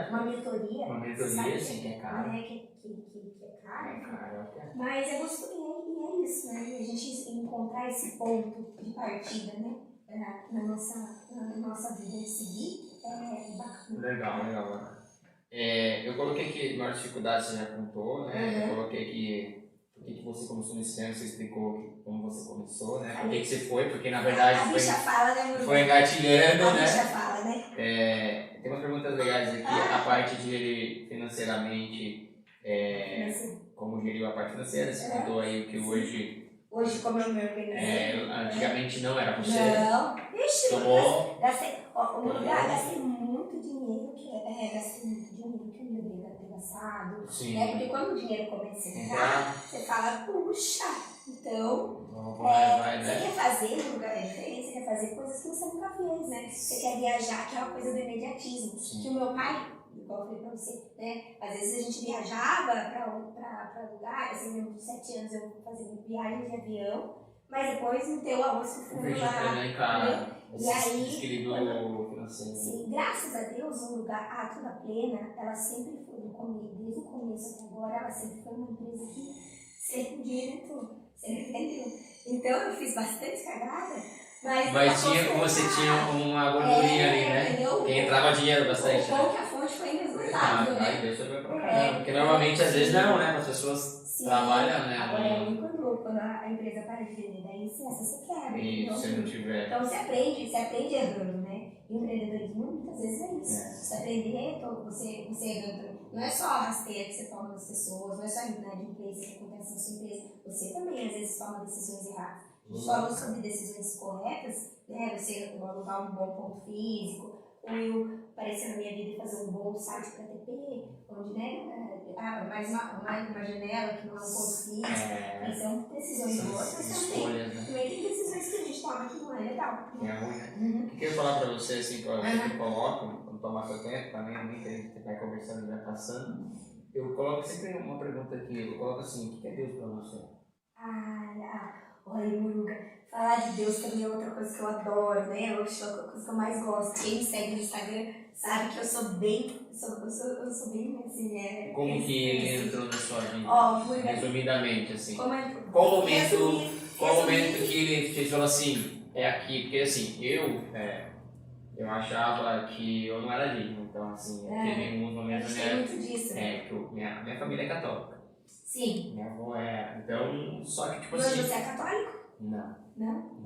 Uma mentoria. Uma mentoria, sim, que é cara. Que é cara. Mas é gostoso, e é isso, né? A gente encontrar esse ponto de partida, né? Na nossa vida de seguir, é bacana. Legal. Eu coloquei que maiores dificuldades você já contou, né? Eu coloquei que por que você começou no cinema, você explicou como você começou, né? Por que você foi, porque na verdade a bicha fala, né, foi engatilhando, a né? bicha fala, né? Tem uma pergunta parte de gerir financeiramente, como geriu a parte financeira, você contou aí o que hoje... Hoje, como eu me organizei. Antigamente não era você. Não. Ixi, Tomou. gastei muito dinheiro gastei muito dinheiro que eu não deveria ter gastado. Sim. Né? Porque quando o dinheiro começa a entrar, você fala, puxa, então você quer fazer um lugar diferente, você quer fazer coisas que você nunca fez, né? Você quer viajar, que é uma coisa do imediatismo. Sim. Que o meu pai, igual eu falei pra você, né? Às vezes a gente viajava pra lugar, assim, com 7 anos eu fazia viagem de avião, mas depois não ter o almoço fundo lá. Em casa. E aí, equilíbrio financeiro. Sim, graças a Deus, um lugar, a Toda Plena, ela sempre foi, desde o começo até agora, ela sempre foi uma empresa que sempre podia tudo, sempre entendeu. Então eu fiz bastante cagada, mas você tinha uma gordurinha ali, né? Entendeu? Que entrava dinheiro bastante. O bom que a fonte foi inesgotável, né? Deus foi pra caramba. Porque normalmente, às vezes, não, né? As pessoas trabalham, né? Agora é ruim quando a empresa para de vender, daí você quebra. E se não tiver. Então você aprende errando, né? E o empreendedorismo muitas vezes é isso. Você aprender, você errando. Não é só a rasteira que você toma das pessoas, não é só a inadimplência que acontece na sua empresa. Você também, às vezes, toma decisões erradas. Falando sobre decisões corretas, né? Você alugar um bom ponto físico, ou eu aparecer na minha vida e fazer um bom site para TP, onde, né? Mais uma janela que não é um ponto físico. Mas são decisões boas, mas também tem decisões que a gente toma que não é legal. É ruim. O que eu ia falar para você, assim, que eu sempre coloco, quando tomar seu tempo, também nem que a gente vai conversando e vai passando, eu coloco sempre uma pergunta aqui, eu coloco assim, o que é Deus para você? Olha, Muruga, falar de Deus também é outra coisa que eu adoro, né? Eu acho a coisa que eu mais gosto. Quem me segue no Instagram sabe que eu sou bem, assim, Como que ele entrou na sua vida? Muruga, resumidamente, assim. Qual o momento que ele te falou assim, é aqui, porque assim, eu achava que eu não era digno, então assim, teve alguns momentos, que minha família é católica. Sim. Minha avó então, só que tipo Mas assim... você é católico? Não. Não?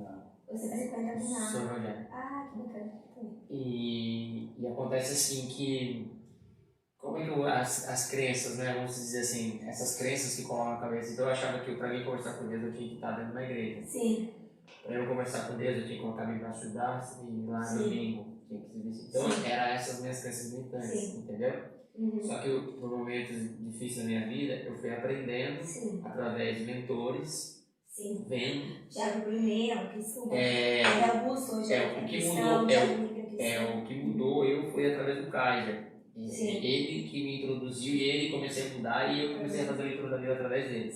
Você frequenta de nada? Sou evangélico. Que bacana. E acontece assim que, como é que as crenças, né, vamos dizer assim, essas crenças que colocam na cabeça, então eu achava que para mim conversar com Deus eu tinha que estar dentro da igreja. Sim. Para eu conversar com Deus eu tinha que colocar meu braço de braço e ir lá no domingo. Então eram essas minhas crenças limitantes, entendeu? Só que por momentos difíceis da minha vida, eu fui aprendendo através de mentores, vendo. Tiago Brunet, Cristo, Augusto, hoje o que mudou eu foi através do Kaiser. Ele que me introduziu e ele comecei a mudar e eu comecei a fazer a leitura da Bíblia através dele.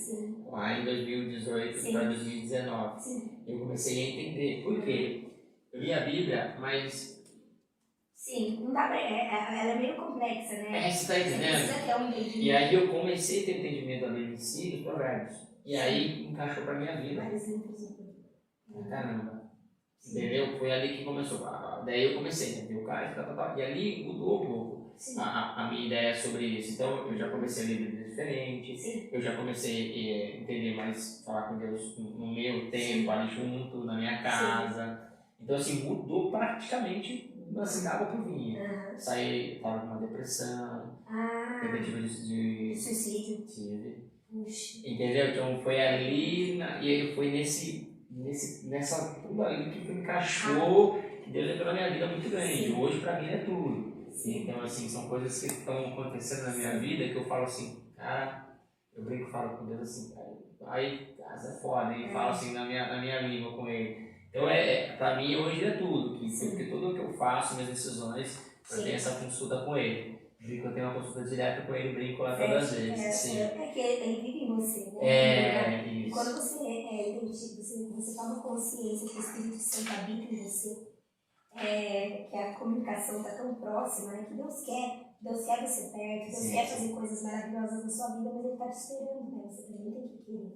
Lá em 2018 para 2019. Eu comecei a entender por quê. Eu li a Bíblia, mas... Sim, não dá pra... ela é meio complexa, né? Você tá entendendo? E aí eu comecei a ter entendimento da Bíblia em si, dos provérbios. E aí encaixou pra minha vida. Caramba. Entendeu? Foi ali que começou. Daí eu comecei a entender o cara, e ali mudou um pouco a minha ideia sobre isso. Então eu já comecei a ler Bíblias diferentes, eu já comecei a entender mais, falar com Deus no meu tempo, ali junto, na minha casa. Então assim, mudou praticamente assim, da água pro vinho. Saí, tava com uma depressão, tentativa de suicídio. Tive. Entendeu? Então foi ali, e aí foi nessa tudo ali que encaixou, que Deus entrou na minha vida muito grande. Hoje pra mim é tudo. Então assim, são coisas que estão acontecendo na minha vida que eu falo assim, cara, eu brinco e falo com Deus assim, aí casa é foda, e falo assim na minha língua com ele. Então pra mim hoje é tudo, porque tudo que eu faço, minhas decisões, eu tenho essa consulta com ele. Eu tenho uma consulta direta com ele, brinco lá todas as vezes. É que ele vive em você, né? Isso. E quando você toma consciência que o Espírito Santo habita em você, que a comunicação está tão próxima, né? Que Deus quer você perto, Deus quer fazer coisas maravilhosas na sua vida, mas Ele está te esperando, né? Você também tem que querer.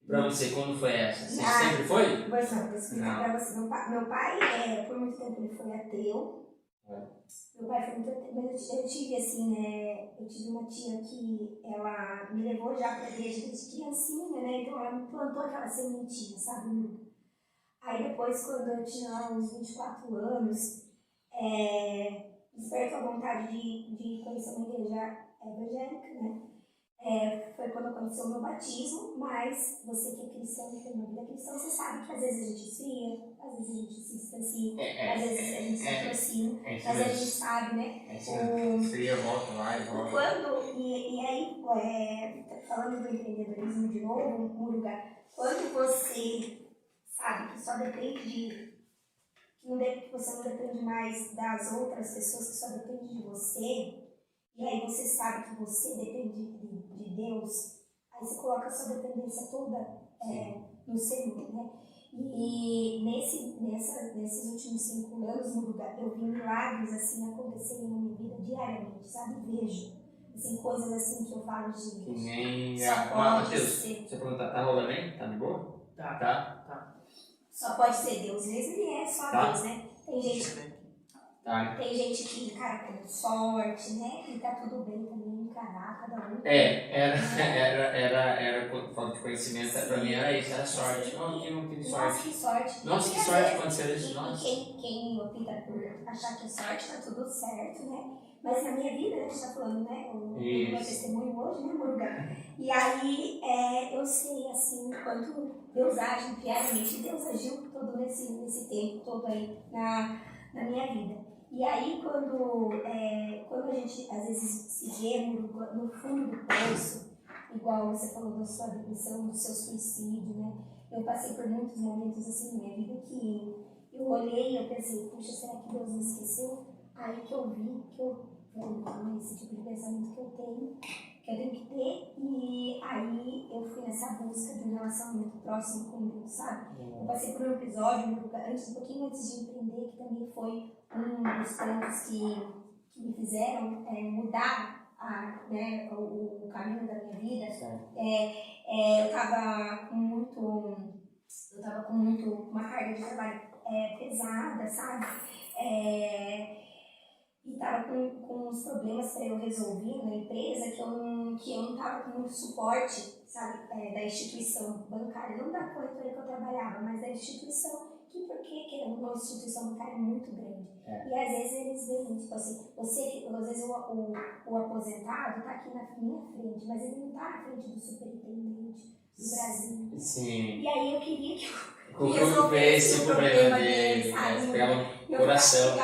Pra você, quando foi essa? Você sempre foi? Pois não, vou explicar pra você. Meu pai, por muito tempo, ele foi ateu. Meu pai foi muito ateu, mas eu tive assim, eu tive uma tia que ela me levou já pra igreja desde criancinha, né? Então ela me plantou aquela sementinha, sabe? Aí depois, quando eu tinha uns 24 anos, despertou a vontade de conhecer uma igreja evangélica, né? Foi quando aconteceu o meu batismo, mas você que é cristão, que tem uma vida cristã, você sabe que às vezes a gente esfria, às vezes a gente se distancia, às vezes a gente se aproxima, mas a gente sabe, né? Esfria, volta lá e volta. E aí, falando do empreendedorismo de novo, Muruga, quando você sabe que só depende que você não depende mais das outras pessoas, que só depende de você, e aí você sabe que você depende de Deus, aí você coloca a sua dependência toda no Senhor, né? E nesses últimos 5 anos, Muruga, eu vi milagres assim acontecerem na minha vida diariamente, sabe? Vejo. Assim, coisas assim que eu falo de... Que nem... Só pode Matheus, ser... você perguntar, tá rolando aí? Tá de boa? Tá. Só pode ser Deus mesmo, ele é só Deus, né? Tem gente que encara com sorte, né? E tá tudo bem também encarar, cada um. Era falta de conhecimento, pra mim era isso, era sorte. Não, eu não tive sorte. Nossa, que sorte acontecer isso. Quem opta por achar que é sorte, tá tudo certo, né? Mas na minha vida, a gente tá falando, né? O meu testemunho hoje, né, Muruga? E aí, eu sei, assim, quanto Deus age diariamente. Deus agiu todo nesse tempo todo aí na minha vida. E aí, quando a gente, às vezes, se vê no fundo do poço, igual você falou da sua depressão, do seu suicídio, né? Eu passei por muitos momentos assim na minha vida que eu olhei e eu pensei, puxa, será que Deus me esqueceu? Aí que eu vi que eu esse tipo de pensamento que eu tenho que ter, e aí eu fui nessa busca de um relacionamento próximo com Deus, sabe? Eu passei por um episódio, um pouquinho antes de empreender, que também foi um dos pontos que me fizeram mudar o caminho da minha vida. Eu tava com uma carga de trabalho pesada, sabe? E estava com uns problemas para eu resolver na empresa que eu não estava com muito suporte, sabe, da instituição bancária, não da corretora que eu trabalhava, mas da instituição, porque é uma instituição bancária muito grande. E às vezes eles veem, tipo assim, às vezes o aposentado está aqui na minha frente, mas ele não está na frente do superintendente do Brasil. Sim. E aí eu queria que eu resolvesse o problema dele, sabe? Pegava no coração.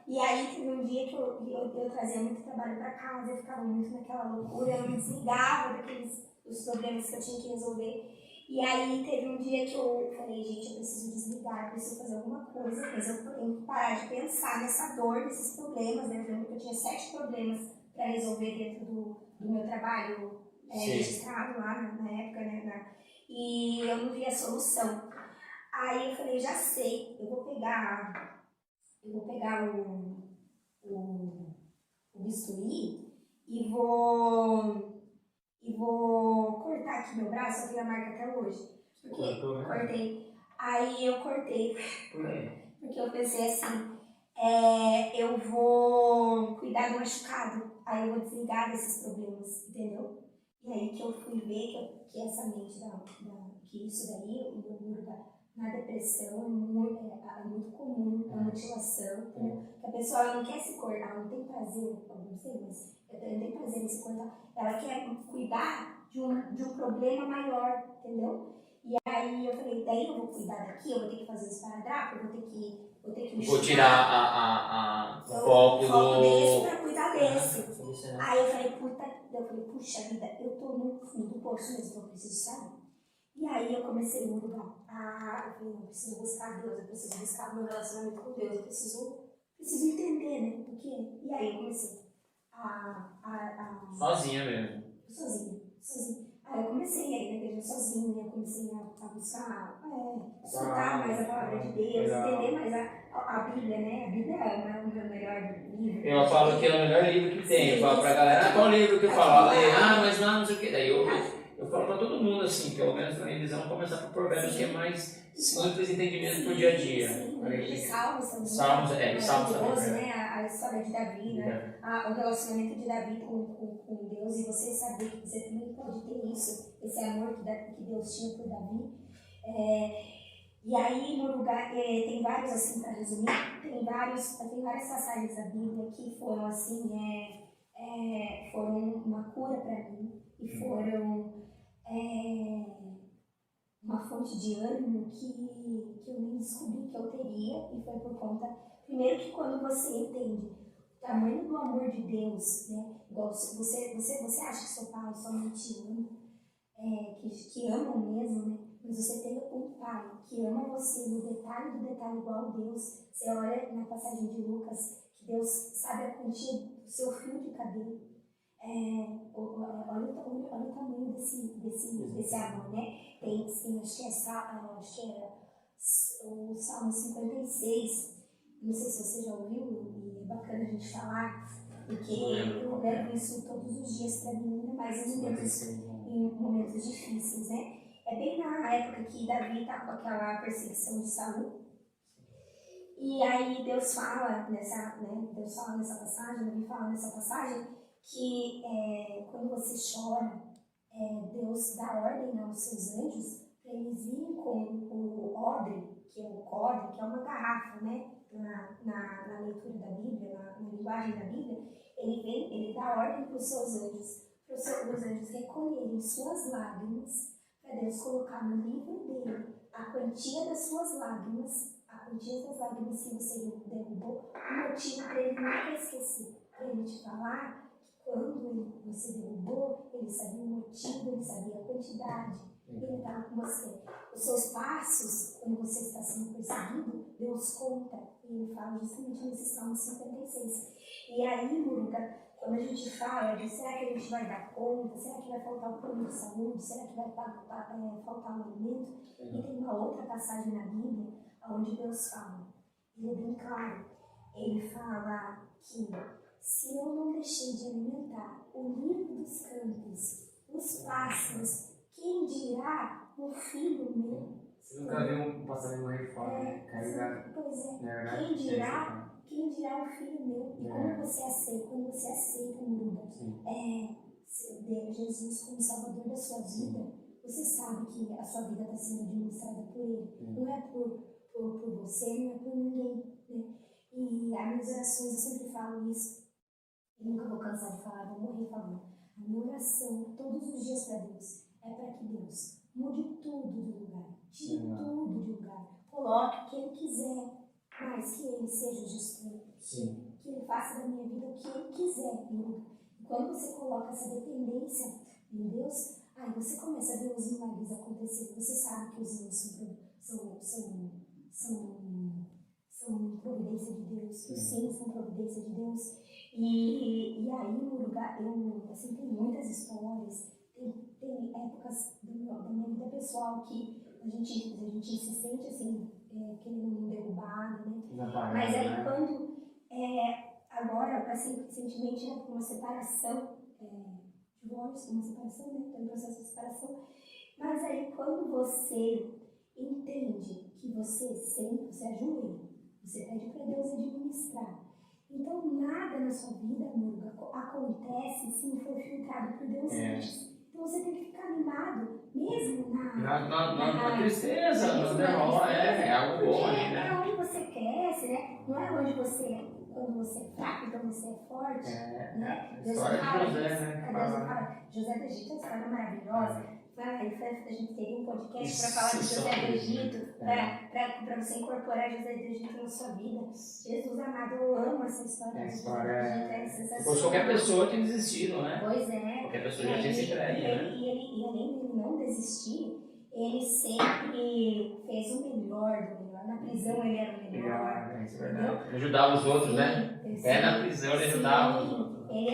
E aí teve um dia que eu trazia muito trabalho para casa, eu ficava muito naquela loucura, eu me desligava dos problemas que eu tinha que resolver. E aí teve um dia que eu falei, gente, eu preciso desligar, eu preciso fazer alguma coisa, mas eu tenho que parar de pensar nessa dor, nesses problemas, né? Eu lembro que eu tinha 7 problemas para resolver dentro do meu trabalho registrado lá na época, né? E eu não via solução. Aí eu falei, já sei, eu vou pegar o bisturi e vou cortar aqui meu braço, eu tenho a marca até hoje. Cortei. Aí eu cortei. Porque eu pensei assim, eu vou cuidar do machucado, aí eu vou desligar desses problemas, entendeu? E aí que eu fui ver que essa mente que isso daí, na depressão, é muito comum, a mutilação, entendeu? Que a pessoa ela não quer se cortar, ela não tem prazer, eu não sei, mas ela não tem prazer em se cortar, ela quer cuidar de um problema maior, entendeu? E aí eu falei, daí eu vou cuidar daqui, eu vou ter que fazer o esparadrapo, eu vou ter que vou tirar o foco desse pra cuidar desse. Aí eu falei, puxa vida, eu tô no fundo do poço mesmo, eu preciso sair. E aí eu comecei a mudar. Eu falei, não, eu preciso buscar Deus, eu preciso buscar meu relacionamento com Deus, eu preciso entender, né? Porque... E aí eu comecei sozinha mesmo. Sozinha. Aí eu comecei a ir na igreja sozinha, eu comecei a buscar escutar mais a palavra de Deus, entender mais a Bíblia, né? A Bíblia é o meu melhor livro. Eu falo que é o melhor livro que tem. Eu falo pra galera, qual livro que eu falo? Mas não sei o que. Daí eu falo pra todo mundo assim, pelo menos na minha visão, começar por Provérbios, que é mais simples entendimento pro dia a dia. Salmos também. Salmos também. Né? A história de Davi, né? O relacionamento de Davi com Deus, e você saber que você também pode ter isso, esse amor que Deus tinha por Davi. E aí, no lugar, tem vários, assim, para resumir, tem várias passagens da Bíblia que foram, assim, foram uma cura para mim e foram uma fonte de ânimo que eu nem descobri que eu teria, e foi por conta, primeiro, que quando você entende o tamanho do amor de Deus, né, igual você acha que seu pai, sua mãe te ama, que amam mesmo, né? Mas você tem um pai que ama você no detalhe do detalhe igual Deus. Você olha na passagem de Lucas, que Deus sabe a quantia do seu fio de cabelo. Olha o tamanho desse amor, né? Tem, acho que é o Salmo 56. Não sei se você já ouviu, e é bacana a gente falar, porque eu levo isso todos os dias para mim, ainda mais em momentos difíceis, né? É bem na época que Davi está com aquela perseguição de Saul. E aí Deus fala nessa passagem, Davi fala nessa passagem, que quando você chora, Deus dá ordem aos seus anjos para eles virem com o odre, que é o codre, que é uma garrafa, né? Na leitura da Bíblia, na linguagem da Bíblia, ele dá ordem para os seus anjos, para os anjos recolherem suas lágrimas, para Deus colocar no livro dele a quantia das suas lágrimas, que você derrubou, o motivo para ele nunca esquecer, para ele te falar que quando você derrubou, ele sabia o motivo, ele sabia a quantidade, ele estava com você. Os seus passos, quando você está sendo perseguido, Deus conta, e ele fala justamente nesse Salmo 56. E aí, Muruga, quando a gente fala de será que a gente vai dar conta, será que vai faltar o plano de saúde, será que vai faltar o alimento? E tem uma outra passagem na Bíblia onde Deus fala, ele é bem claro, ele fala que se eu não deixei de alimentar o lírio dos campos, os pássaros, quem dirá o filho meu? Você nunca viu um passarinho morrer de fome, carregado? Pois é, quem dirá o filho meu? E como você aceita, muda, Jesus como Salvador da sua vida, você sabe que a sua vida está sendo administrada por Ele. Não é por você, não é por ninguém, né? E as minhas orações, eu sempre falo isso, e nunca vou cansar de falar, vou morrer falando. A minha oração, todos os dias para Deus, é para que Deus mude tudo de lugar, tire tudo de lugar, coloque quem quiser, mas que Ele seja o gestor, que Ele faça da minha vida o que Ele quiser. E quando você coloca essa dependência em Deus, aí você começa a ver os milagres acontecer. Você sabe que os não são providência de Deus, os sim são providência de Deus. E aí, no lugar, eu assim, tem muitas histórias, tem épocas da minha vida pessoal que a gente se sente assim, querendo derrubado, né? Mas aí quando, agora, assim, recentemente, né, uma separação, divórcio, uma separação, né? Tem um processo de separação. Mas aí quando você entende que você ajoelha, você pede para Deus administrar. Então nada na sua vida, Murga, acontece se não for filtrado por Deus antes. Então você tem que ficar animado, mesmo na tristeza, na derrota, é algo bom ali, né? É onde você cresce, né? Não é onde você, quando você é fraco, então você é forte. Né? A história de José, né? Deus fala, José do Egito é uma história maravilhosa. A gente teria um podcast para falar de José do Egito, para você incorporar José do Egito na sua vida. Jesus amado, eu amo essa história. É sensacional. Qualquer pessoa tinha desistido, né? Pois é. Qualquer pessoa já tinha se entregue, né? E além de não desistir, ele sempre fez o melhor do melhor. Na prisão ele era o melhor. É verdade. Ele ajudava os outros, né? Na prisão ele ajudava os outros. Ele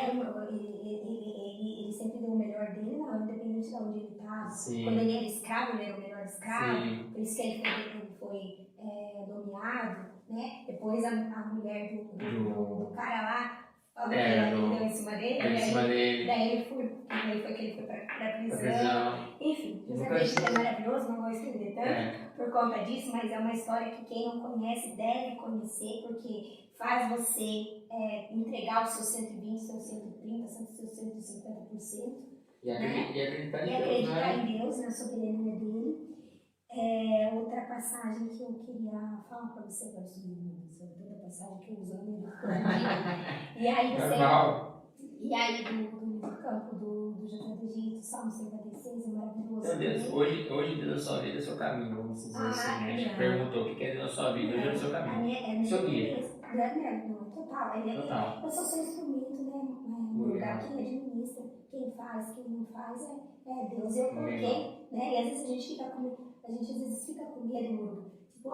sempre deu o melhor dele, não, independente de onde ele estava. Quando ele era escravo, ele era o melhor escravo. Por isso que ele foi nomeado, né? Depois a mulher do cara lá falou que ele deu em cima dele. Daí ele foi pra prisão. Enfim, José do Egito é maravilhoso, não vou estender tanto por conta disso, mas é uma história que quem não conhece deve conhecer, porque faz você entregar os seus 120, seus 130, seus 150%. E acreditar em Deus, acreditar em Deus, na soberania dele. Outra passagem que eu queria falar para você agora sobre toda passagem que eu uso no meio do campo. E aí do meio do campo do Jardim do Egito, Salmo 56, é maravilhoso. Meu Deus, hoje Deus na sua vida é o seu caminho, vamos dizer assim, né? A gente perguntou o que é Deus na sua vida, hoje é o seu caminho. O seu guia. Não, total. Eu sou seu instrumento, né? No lugar, quem administra, quem faz, quem não faz é Deus. Eu coloquei, né? E às vezes a gente fica com medo, tipo,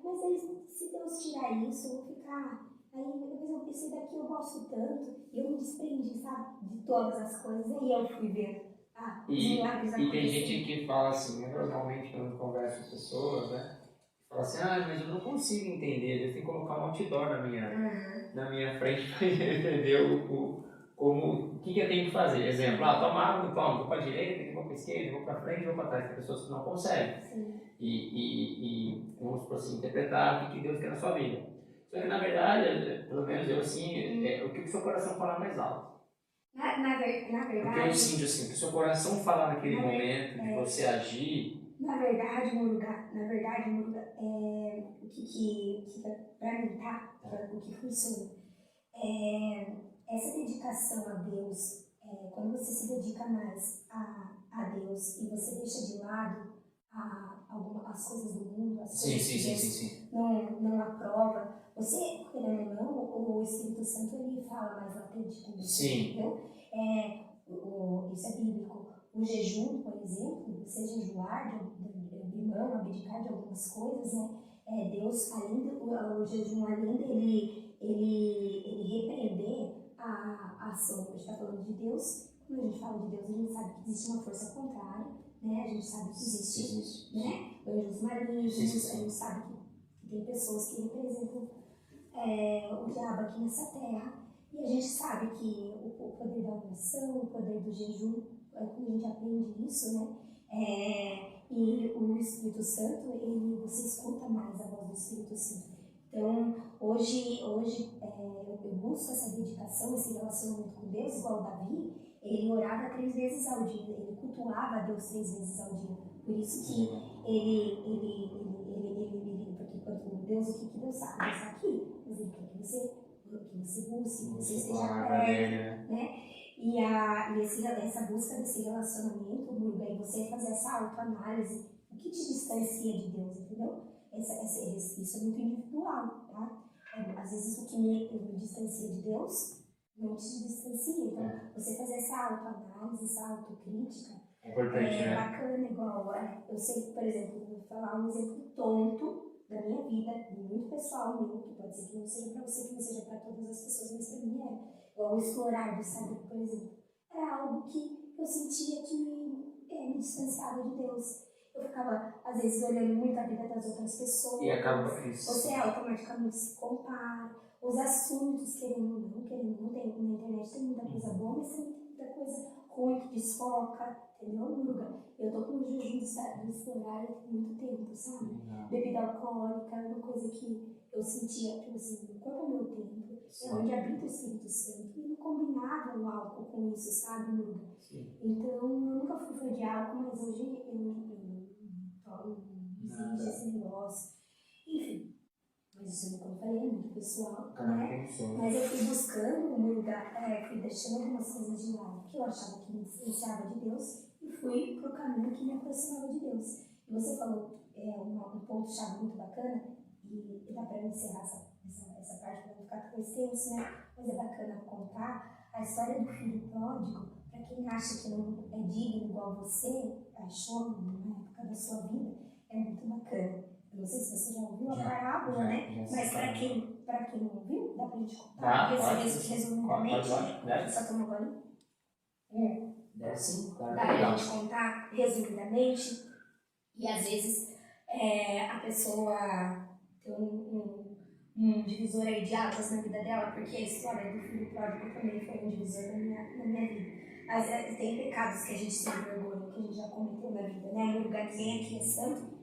mas aí, se Deus tirar isso, eu vou ficar. Aí depois esse daqui eu gosto tanto, e eu me desprendi, sabe, de todas as coisas, e aí eu fui ver os milagres acontecer. E tem gente que fala assim, normalmente quando conversa com pessoas, né? Fala assim, mas eu não consigo entender, Deus tem que colocar um outdoor na minha frente para entender o que eu tenho que fazer. Exemplo, toma água, vou para a direita, vou para a esquerda, vou para frente, vou para trás. Tem pessoas que não conseguem. Sim. E vamos por assim, interpretar o que Deus quer na sua vida. Só que na verdade, pelo menos eu assim, o que o seu coração fala mais alto. Na verdade. Porque eu sinto assim, que o seu coração fala naquele momento de você agir. Na verdade, Muruga, o que para mim, tá? O que funciona. Essa dedicação a Deus, quando você se dedica mais a Deus e você deixa de lado as coisas do mundo, as coisas que Deus não aprova, você, querendo ou não, o Espírito Santo ele fala mais latente com você, entendeu? Isso é bíblico. O jejum, por exemplo, você jejuar, abdicar de algumas coisas, né? Deus, o jejum, além dele repreender a ação, a gente está falando de Deus, quando a gente fala de Deus, a gente sabe que existe uma força contrária, né? A gente sabe que existe, né? Anjos malignos, a gente sabe que tem pessoas que representam o diabo aqui nessa terra, e a gente sabe que o poder da oração, o poder do jejum, quando a gente aprende isso, né? E o Espírito Santo, você escuta mais a voz do Espírito Santo. Então, hoje eu busco essa dedicação, esse relacionamento com Deus, igual Davi. Ele orava 3 vezes ao dia, ele cultuava a Deus 3 vezes ao dia. Por isso que porque quando Deus, o que Deus sabe? Deus está aqui, mas ele quer que você busque, que você esteja perto, né? E essa busca desse relacionamento, Muruga, e você fazer essa autoanálise, o que te distancia de Deus, entendeu? Isso é muito individual, tá? Às vezes o que me distancia de Deus não te distancia. Então, você fazer essa autoanálise, essa autocrítica, importante, bacana, igual. Eu sei, por exemplo, vou falar um exemplo tonto da minha vida, muito pessoal meu, que pode ser que não seja para você, que não seja para todas as pessoas, mas para mim igual o explorar do sabe, por exemplo. Era algo que eu sentia que me distanciava de Deus. Eu ficava, às vezes, olhando muito a vida das outras pessoas. E acaba isso. Você automaticamente se compara. Os assuntos, querendo ou não, tem, na internet tem muita coisa boa, mas tem muita coisa ruim que desfoca, entendeu, Muruga? Eu tô com o jejum de explorar há muito tempo, sabe? Bebida alcoólica, uma coisa que eu sentia, tipo assim, o corpo é meu templo, é onde habita o Espírito Santo, e não combinava o álcool com isso, sabe, Muruga? Então, eu nunca fui fã de álcool, mas hoje existe esse negócio. Enfim, mas isso como eu falei, é muito pessoal, né? Mas eu fui buscando o meu lugar, fui deixando algumas coisas de lado que eu achava que me distanciava de Deus e fui pro caminho que me aproximava de Deus. E você falou um ponto-chave muito bacana, e dá para encerrar essa parte para não ficar tão extenso, né? Mas é bacana contar a história do filho pródigo, para quem acha que não é digno igual você achou na época da sua vida, é muito bacana. Eu não sei se você já ouviu a parábola, né? Mas para quem não ouviu, dá pra gente contar? Resumidamente. Só tomar banho? Deve sim, claro. Dá pra gente contar resumidamente. E às vezes a pessoa tem um divisor aí de águas na vida dela, porque a história do filho pródigo também foi um divisor na minha vida. Mas tem pecados que a gente se envergonha, que a gente já cometeu na vida, né? No lugar que vem aqui é santo.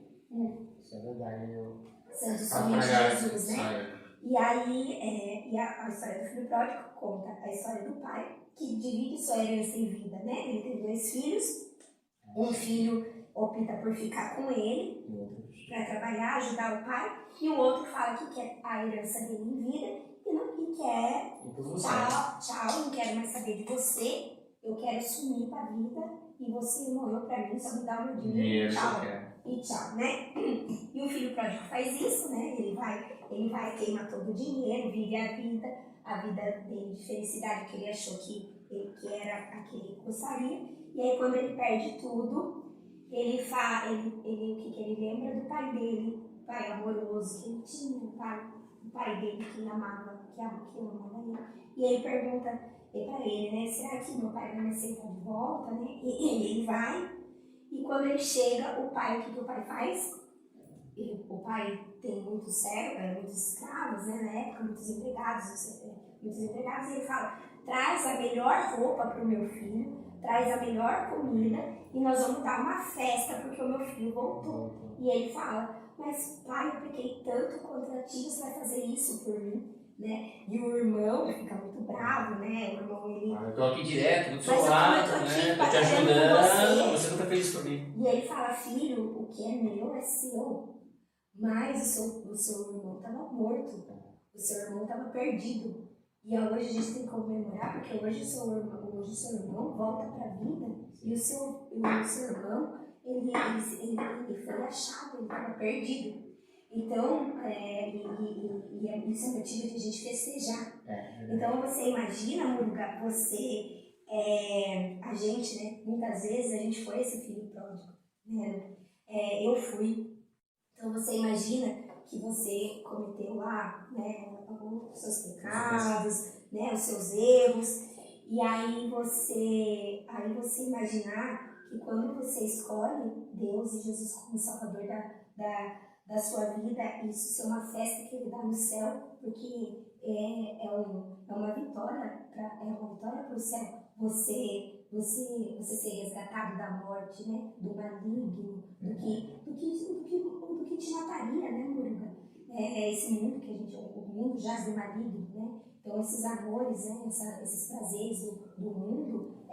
Isso é verdade. Santo somente Jesus, né? E aí, a história do filho pródigo conta a história do pai, que divide sua herança em vida, né? Ele tem 2 filhos. Um filho opta por ficar com ele para trabalhar, ajudar o pai, e o outro fala que quer a herança dele em vida e quer tchau, não quero mais saber de você, eu quero sumir para a vida e você morreu para mim, só me dá o meu dinheiro, tchau, né? E o filho pródigo faz isso, né? Ele vai queima todo o dinheiro, vive a vida dele de felicidade que ele achou que era a que ele gostaria, e aí quando ele perde tudo, o que ele lembra do pai dele, o pai amoroso que ele tinha, o pai dele que amava ele, e ele pergunta para ele, né, será que meu pai vai me aceitar de volta, né? E ele vai, e quando ele chega, o que o pai faz? O pai tem muitos escravos, né, na época, muitos empregados, e ele fala, traz a melhor roupa para o meu filho, traz a melhor comida e nós vamos dar uma festa porque o meu filho voltou. E ele fala, mas pai, eu pequei tanto contra ti, você vai fazer isso por mim, né? E o irmão fica muito bravo, né? O irmão, ele... eu tô aqui direto, do seu lado, né? Tô te ajudando, você nunca fez isso por mim. E ele fala, filho, o que é meu é seu, mas o seu irmão estava morto, o seu irmão estava perdido. E hoje a gente tem que comemorar, porque hoje o seu irmão volta para a vida e o seu irmão, ele foi achado, ele estava perdido. Então, isso é motivo de a gente festejar. Então, você imagina, Muruga, a gente, né, muitas vezes a gente foi esse filho pródigo, né? Eu fui. Então, você imagina que você cometeu lá, né, os seus pecados, né, os seus erros, e aí você imaginar que quando você escolhe Deus e Jesus como Salvador da sua vida, isso ser uma festa que Ele dá no céu, porque é uma vitória para o céu. Você ser resgatado da morte, né, do maligno, do que te mataria, né, Muruga? Esse mundo o mundo jaz do maligno, né? Então esses amores, né, esses prazeres do mundo,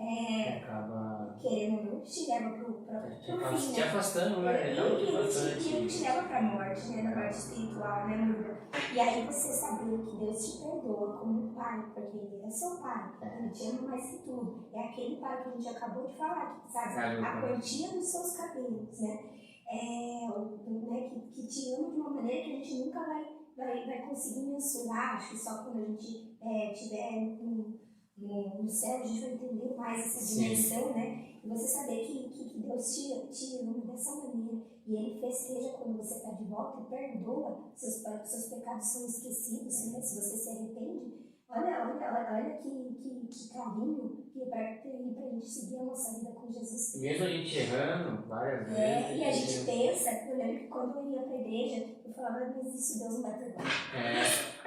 querendo ou não, te leva pro fim, te afastando, né? Ele te leva pra morte, né, na morte espiritual, né, Muruga? E aí você saber que Deus te perdoa como um pai, porque Ele é seu pai, Ele te ama mais que tudo. É aquele pai que a gente acabou de falar, que sabe a quantia dos seus cabelos, né? Que te ama de uma maneira que a gente nunca vai conseguir mensurar. Acho que só quando a gente estiver no céu a gente vai entender mais essa dimensão, né? E você saber que Deus te ama dessa maneira e Ele festeja quando você está de volta e perdoa, seus pecados são esquecidos, né? Se você se arrepende. Olha que caminho para a gente seguir a nossa vida com Jesus. Mesmo a gente errando várias vezes. E a gente pensa, eu lembro que quando eu ia para a igreja, eu falava, mas isso Deus não vai perdoar.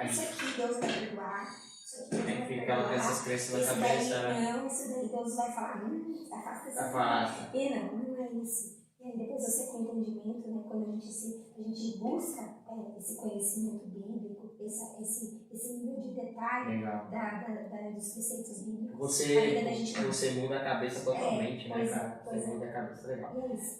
Isso aqui Deus vai perdoar. Isso aqui Deus vai perdoar. Ficava com essas crenças na cabeça. Não, isso daí Deus vai falar, afasta essa coisa. E não é isso. E aí depois você com entendimento, né, quando a gente busca esse conhecimento bíblico, esse nível de detalhe dos preceitos bíblicos. Você muda a cabeça totalmente, né, cara? Você muda a cabeça, legal.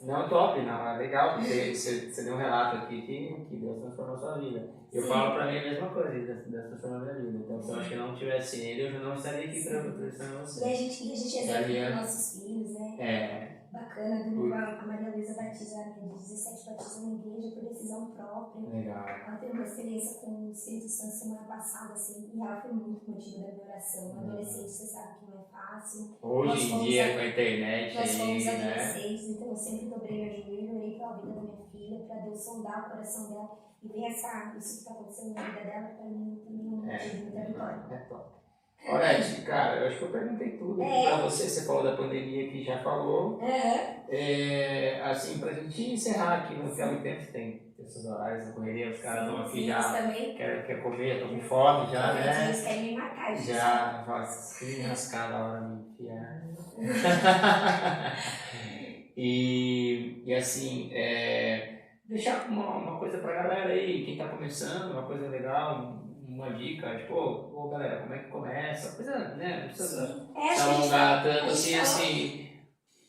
Não, top, não, é legal, porque você deu um relato aqui que Deus transformou a sua vida. Eu falo pra mim a mesma coisa, Deus transformou a minha vida. Então, se eu acho que não tivesse ele, eu já não estaria aqui para ensinar você. E a gente exemplo com nossos filhos, né? Bacana, a Maria Luísa batiza, de 17 batiza na igreja por decisão própria. Legal. Ela teve uma experiência com o Espírito Santo semana passada, assim, e ela foi muito motivo da minha oração. Adolescente, você sabe que não é fácil. Hoje em dia, com a internet, nós fomos adolescentes, então eu sempre dobrei meu joelho, orei pela vida da minha filha, para Deus sondar o coração dela e ver isso que está acontecendo na vida dela, para mim também é um motivo de muita vitória. É top. Olha, cara, eu acho que eu perguntei tudo pra você. Você falou da pandemia que já falou. Assim, pra gente encerrar aqui, não tem muito tempo, tem esses horários na correria, os caras estão aqui já, quer comer, estão com fome já, né? Eles querem me matar, já, que rascada a hora de me enfiar. E assim, deixar uma coisa pra galera aí, quem tá começando, uma coisa legal, uma dica, tipo, galera, como é que começa? Coisa, né? Não precisa alongar tanto assim.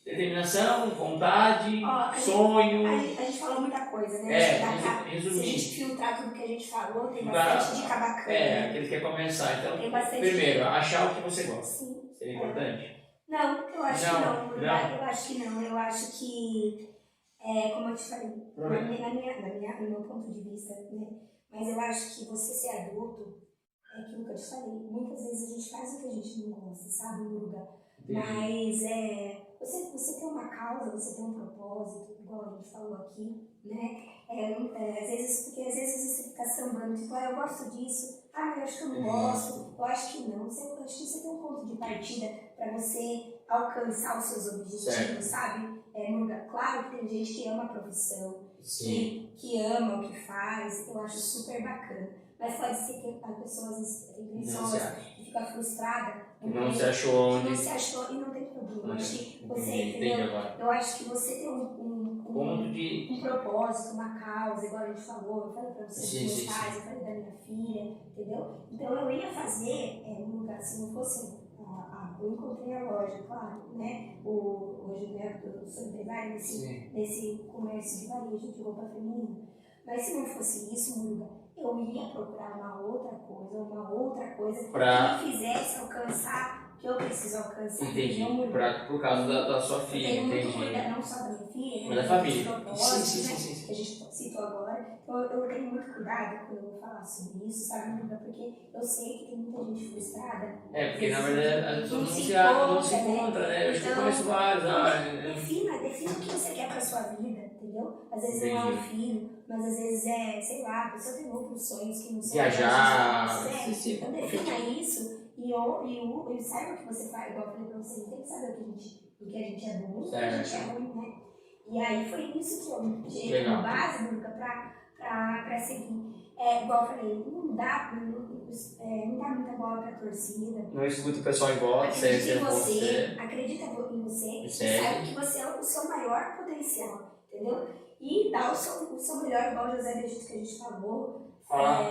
Determinação, vontade, Ó, sonho. A gente falou muita coisa, né? Se a resumir. gente filtrar tudo que a gente falou, tem bastante dica bacana. Aquele que quer começar. Então, tem bastante primeiro, dica. achar o que você gosta. Sim. Seria importante? Não, eu acho que não. Não. Eu acho que não. Eu acho que, como eu te falei, no meu ponto de vista, né? Mas eu acho que você ser adulto é aquilo que eu te falei. Muitas vezes a gente faz o que a gente não gosta, sabe? No lugar. Mas você tem uma causa, você tem um propósito, igual a gente falou aqui, né? Às vezes você fica sambando, tipo, eu gosto disso, eu acho que eu não gosto, eu acho que não. Eu acho que você tem um ponto de partida para você alcançar os seus objetivos, sabe? Claro que tem gente que ama a profissão, que ama o que faz, eu acho super bacana. Mas pode ser que a pessoa às vezes tem pessoas que fica frustrada. Não se achou onde. Não se achou e não tem problema. Eu acho que você, entendeu? Eu acho que você tem um propósito, uma causa, igual a gente falou. Eu falei pra você dos meus pais, eu falei da minha filha, entendeu? Então eu ia fazer um lugar, se não fosse. Eu encontrei a loja, claro, né? Hoje, né, eu sou empresária nesse comércio de varejo de roupa feminina. Mas se não fosse isso, Murga, eu ia procurar uma outra coisa que me fizesse alcançar o que eu preciso alcançar. Entendi. Por causa da sua filha, eu tenho muito entendi. cuidado, não só da minha filha, mas da família. Sim. Que a gente citou agora. Então eu tenho muito cuidado quando eu vou falar sobre isso, sabe, Murga? Porque eu sei que tem muita gente frustrada. Porque na verdade as pessoas não se encontram, né? Eu acho que eu conheço vários. Defina o que você quer pra sua vida, entendeu? Às vezes não é um filho, mas às vezes sei lá, a pessoa tem outros sonhos que não são viajar. Então defina isso e saiba o que você faz, igual eu falei pra você, tem que saber o que a gente é bom e o que a gente é ruim, né? E aí foi isso que eu tirei como base, Luca, pra seguir. Igual eu falei, não dá muita bola pra torcida. Não escuta o pessoal em volta, acredita em você, e sabe que você é o seu maior potencial, entendeu? E dá o seu melhor, igual o José Egito que a gente falou.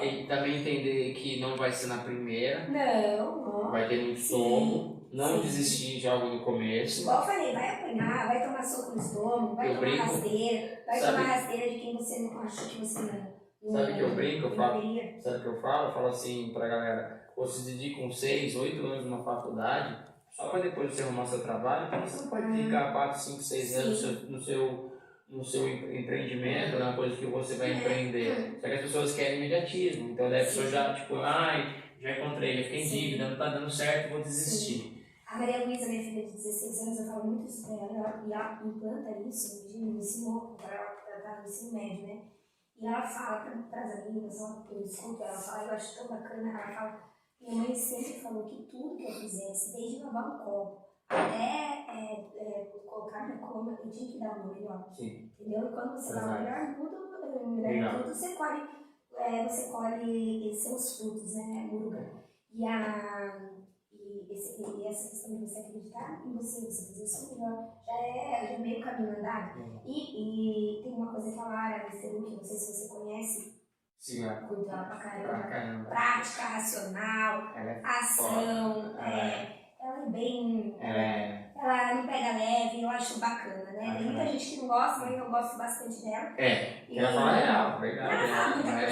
E também entender que não vai ser na primeira. Não. Vai ter muito estômago. Não desistir de algo no começo. Igual eu falei, vai apanhar, vai tomar soco no estômago, vai tomar rasteira de quem você não achou que você não. Sabe o que eu brinco? Sabe o que eu falo? Eu falo assim pra galera: você se dedica uns 6, 8 anos numa faculdade, só pra depois você arrumar seu trabalho, porque você não pode dedicar 4, 5, 6 anos no seu empreendimento, na coisa que você vai empreender. Só que as pessoas querem imediatismo, então daí a pessoa já, tipo, já encontrei, já fiquei em dívida, não tá dando certo, vou desistir. A Maria Luísa, minha filha de 16 anos, eu falo muito isso pra ela, e ela implanta isso, me ensinou, ela tá no ensino médio, né? E ela fala para as amigas, eu escuto ela falar, eu acho tão bacana, ela fala, minha mãe sempre falou que tudo que eu fizesse, desde lavar um copo até colocar na cama, eu tinha que dar o meu melhor. Sim. Entendeu? E quando você dá o melhor tudo, você colhe seus frutos, né, Muruga? E essa questão de você acreditar em você fazer o seu melhor, já é meio caminho andado. E tem uma coisa que a Lara Esteru, que não sei se você conhece, cuida ela pra caramba. Prática, racional, ação, ela é bem. Ela não pega leve, eu acho bacana, né? Tem muita gente que não gosta, mas eu gosto bastante dela. Ela fala real, verdade. Ela fala muita coisa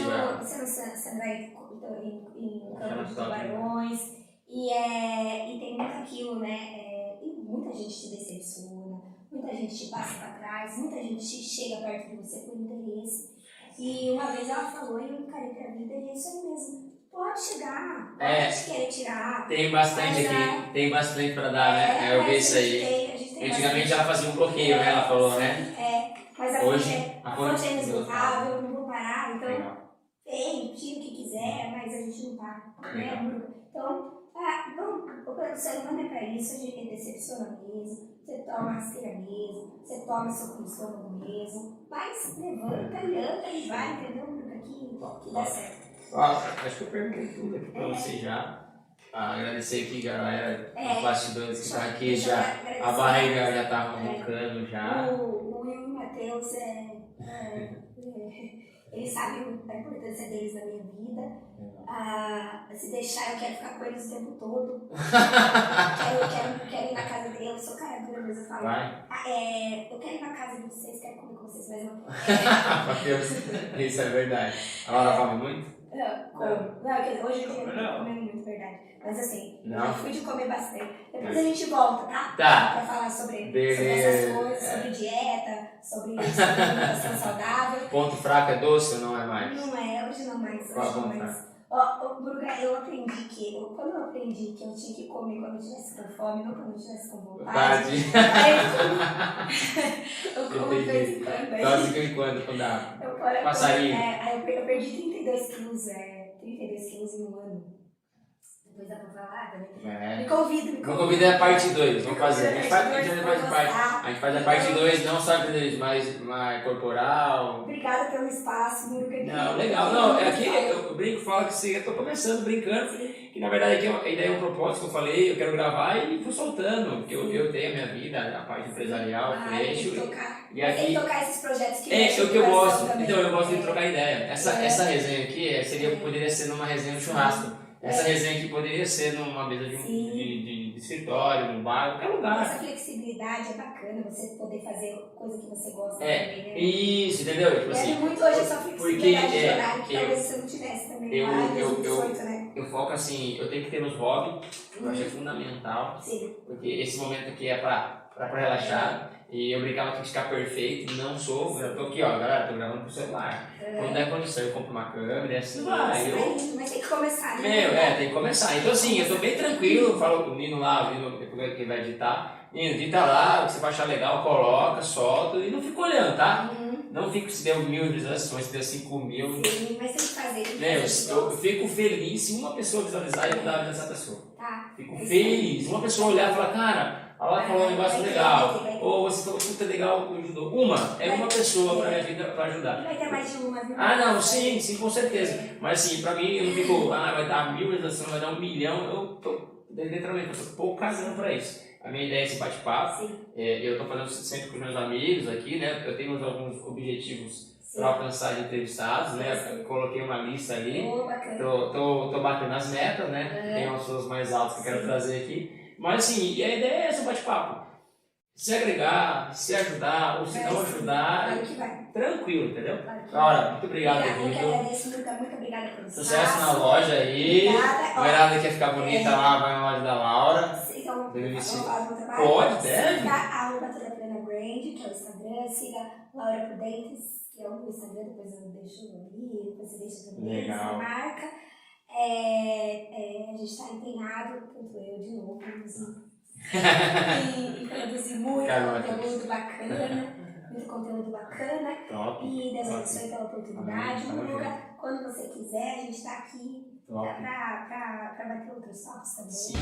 bacana. Você não se andar em Campo de Tubarões. E tem muito aquilo, né? E muita gente te decepciona, muita gente te passa pra trás, muita gente chega perto de você por interesse. E uma vez ela falou, e eu encarei pra vida, e é isso aí mesmo. Pode chegar, pode querer tirar. Tem bastante aqui, tem bastante pra dar, né? Eu vi isso aí. Antigamente ela fazia um bloqueio, né? Ela falou, né? Mas a fonte é inesgotável, eu não vou parar, então tira o que quiser, mas a gente não para, né? Então, o ser humano é pra isso, a gente decepciona mesmo, você toma rasteira mesmo, você toma seu estômago mesmo, mas levanta, anda e vai, entendeu? Que dá certo. Acho que eu perguntei tudo aqui pra você já. Agradecer aqui, galera, os bastidores que estão aqui já. A barriga já tá roncando já. O Will e o Matheus Eles sabem a importância deles na minha vida. Se deixar, eu quero ficar com eles o tempo todo. quero ir na casa deles. Eu sou cara dura, mas eu falo. Eu quero ir na casa de vocês, quero comer com vocês, mas não posso. Isso é verdade. A Laura come muito? Não, hoje eu tô comendo muito, verdade. Mas assim, eu fui de comer bastante. Depois a gente volta, tá? Pra falar sobre essas coisas, sobre dieta, sobre alimentação saudável. Ponto fraco é doce ou não é mais? Não é, hoje não mais. Qual é o ponto fraco? Bruga, eu aprendi que quando eu aprendi que eu tinha que comer quando eu estivesse com fome, não quando eu estivesse com vontade. Aí eu como de vez em quando. Então, de vez em quando dá passarinho. Aí eu perdi 32 quilos, 32 quilos em um ano. Depois dá pra falar, né? Me convida. Me convida a parte 2, vamos fazer. A gente faz a parte 2, não só mais corporal. Obrigada pelo espaço, Bruga. Não, legal. Não, aqui eu brinco, falo que eu tô começando brincando, que na verdade aqui a ideia é um propósito que eu falei, eu quero gravar e fui soltando, porque eu tenho a minha vida, a parte empresarial, fecho. E aqui, tem que tocar esses projetos que é o que eu gosto. Também. Então eu gosto de trocar ideia. Essa resenha aqui poderia ser numa resenha de churrasco. Essa resenha aqui poderia ser numa mesa de escritório, num bar, qualquer lugar. Essa flexibilidade é bacana, você poder fazer coisa que você gosta também, né? Isso, entendeu? Tipo assim, muito hoje essa flexibilidade de horário que talvez você não tivesse também. Eu foco assim, eu tenho que ter nos hobbies, eu acho que é fundamental. Sim. Porque esse momento aqui é pra relaxar. E eu brincava que ficar perfeito, não sou. Eu tô aqui, ó, galera, tô gravando pro celular. Quando der condição, eu compro uma câmera e assim vai. Mas tem que começar, né? Tem que começar. Então assim, eu tô bem tranquilo, falo com o Nino lá, o Nino que vai editar. Nino, edita lá, o que você vai achar legal, coloca, solta e não fico olhando, tá? Não fico se deu 1000 visualizações, se deu 5000. Sim, mas tem que fazer. Eu fico feliz se uma pessoa visualizar e eu dar dessa pessoa. Tá. Fico feliz. Uma pessoa olhar e falar, cara, a Laura falou um negócio legal. Ou você falou, puta legal, ajudou. Uma pessoa pra minha vida pra ajudar. Vai ter mais de uma, viu? Não, sim, com certeza. Mas assim, pra mim, eu não fico, vai dar 1000 visualizações, vai dar 1 milhão. Eu tô, literalmente, eu tô pouco casando pra isso. A minha ideia é esse bate-papo. Eu tô fazendo sempre com os meus amigos aqui, né? Eu tenho alguns objetivos para alcançar de entrevistados, né? Eu coloquei uma lista ali. Tô batendo as metas, né? Tem umas pessoas mais altas que eu quero trazer aqui. Mas assim, e a ideia é esse bate-papo. Se agregar, se ajudar, ou se não ajudar, tranquilo, entendeu? Laura, muito obrigado, eu que agradeço, muito obrigada por isso. Sucesso na loja aí. A mulherada quer ficar bonita lá, vai na loja da Laura. Então, pode, deve. Siga a @TodaPlena Brand, que é o Instagram. Siga Laura Prudentes, que é o Instagram, depois eu deixo ali, depois você deixa também. Legal. Marca. A gente está empenhado, tanto eu de novo, e produzir muito conteúdo bacana. Muito conteúdo bacana. Top. E Deus abençoe pela oportunidade. Quando você quiser, a gente está aqui para bater outros papos também. Sim.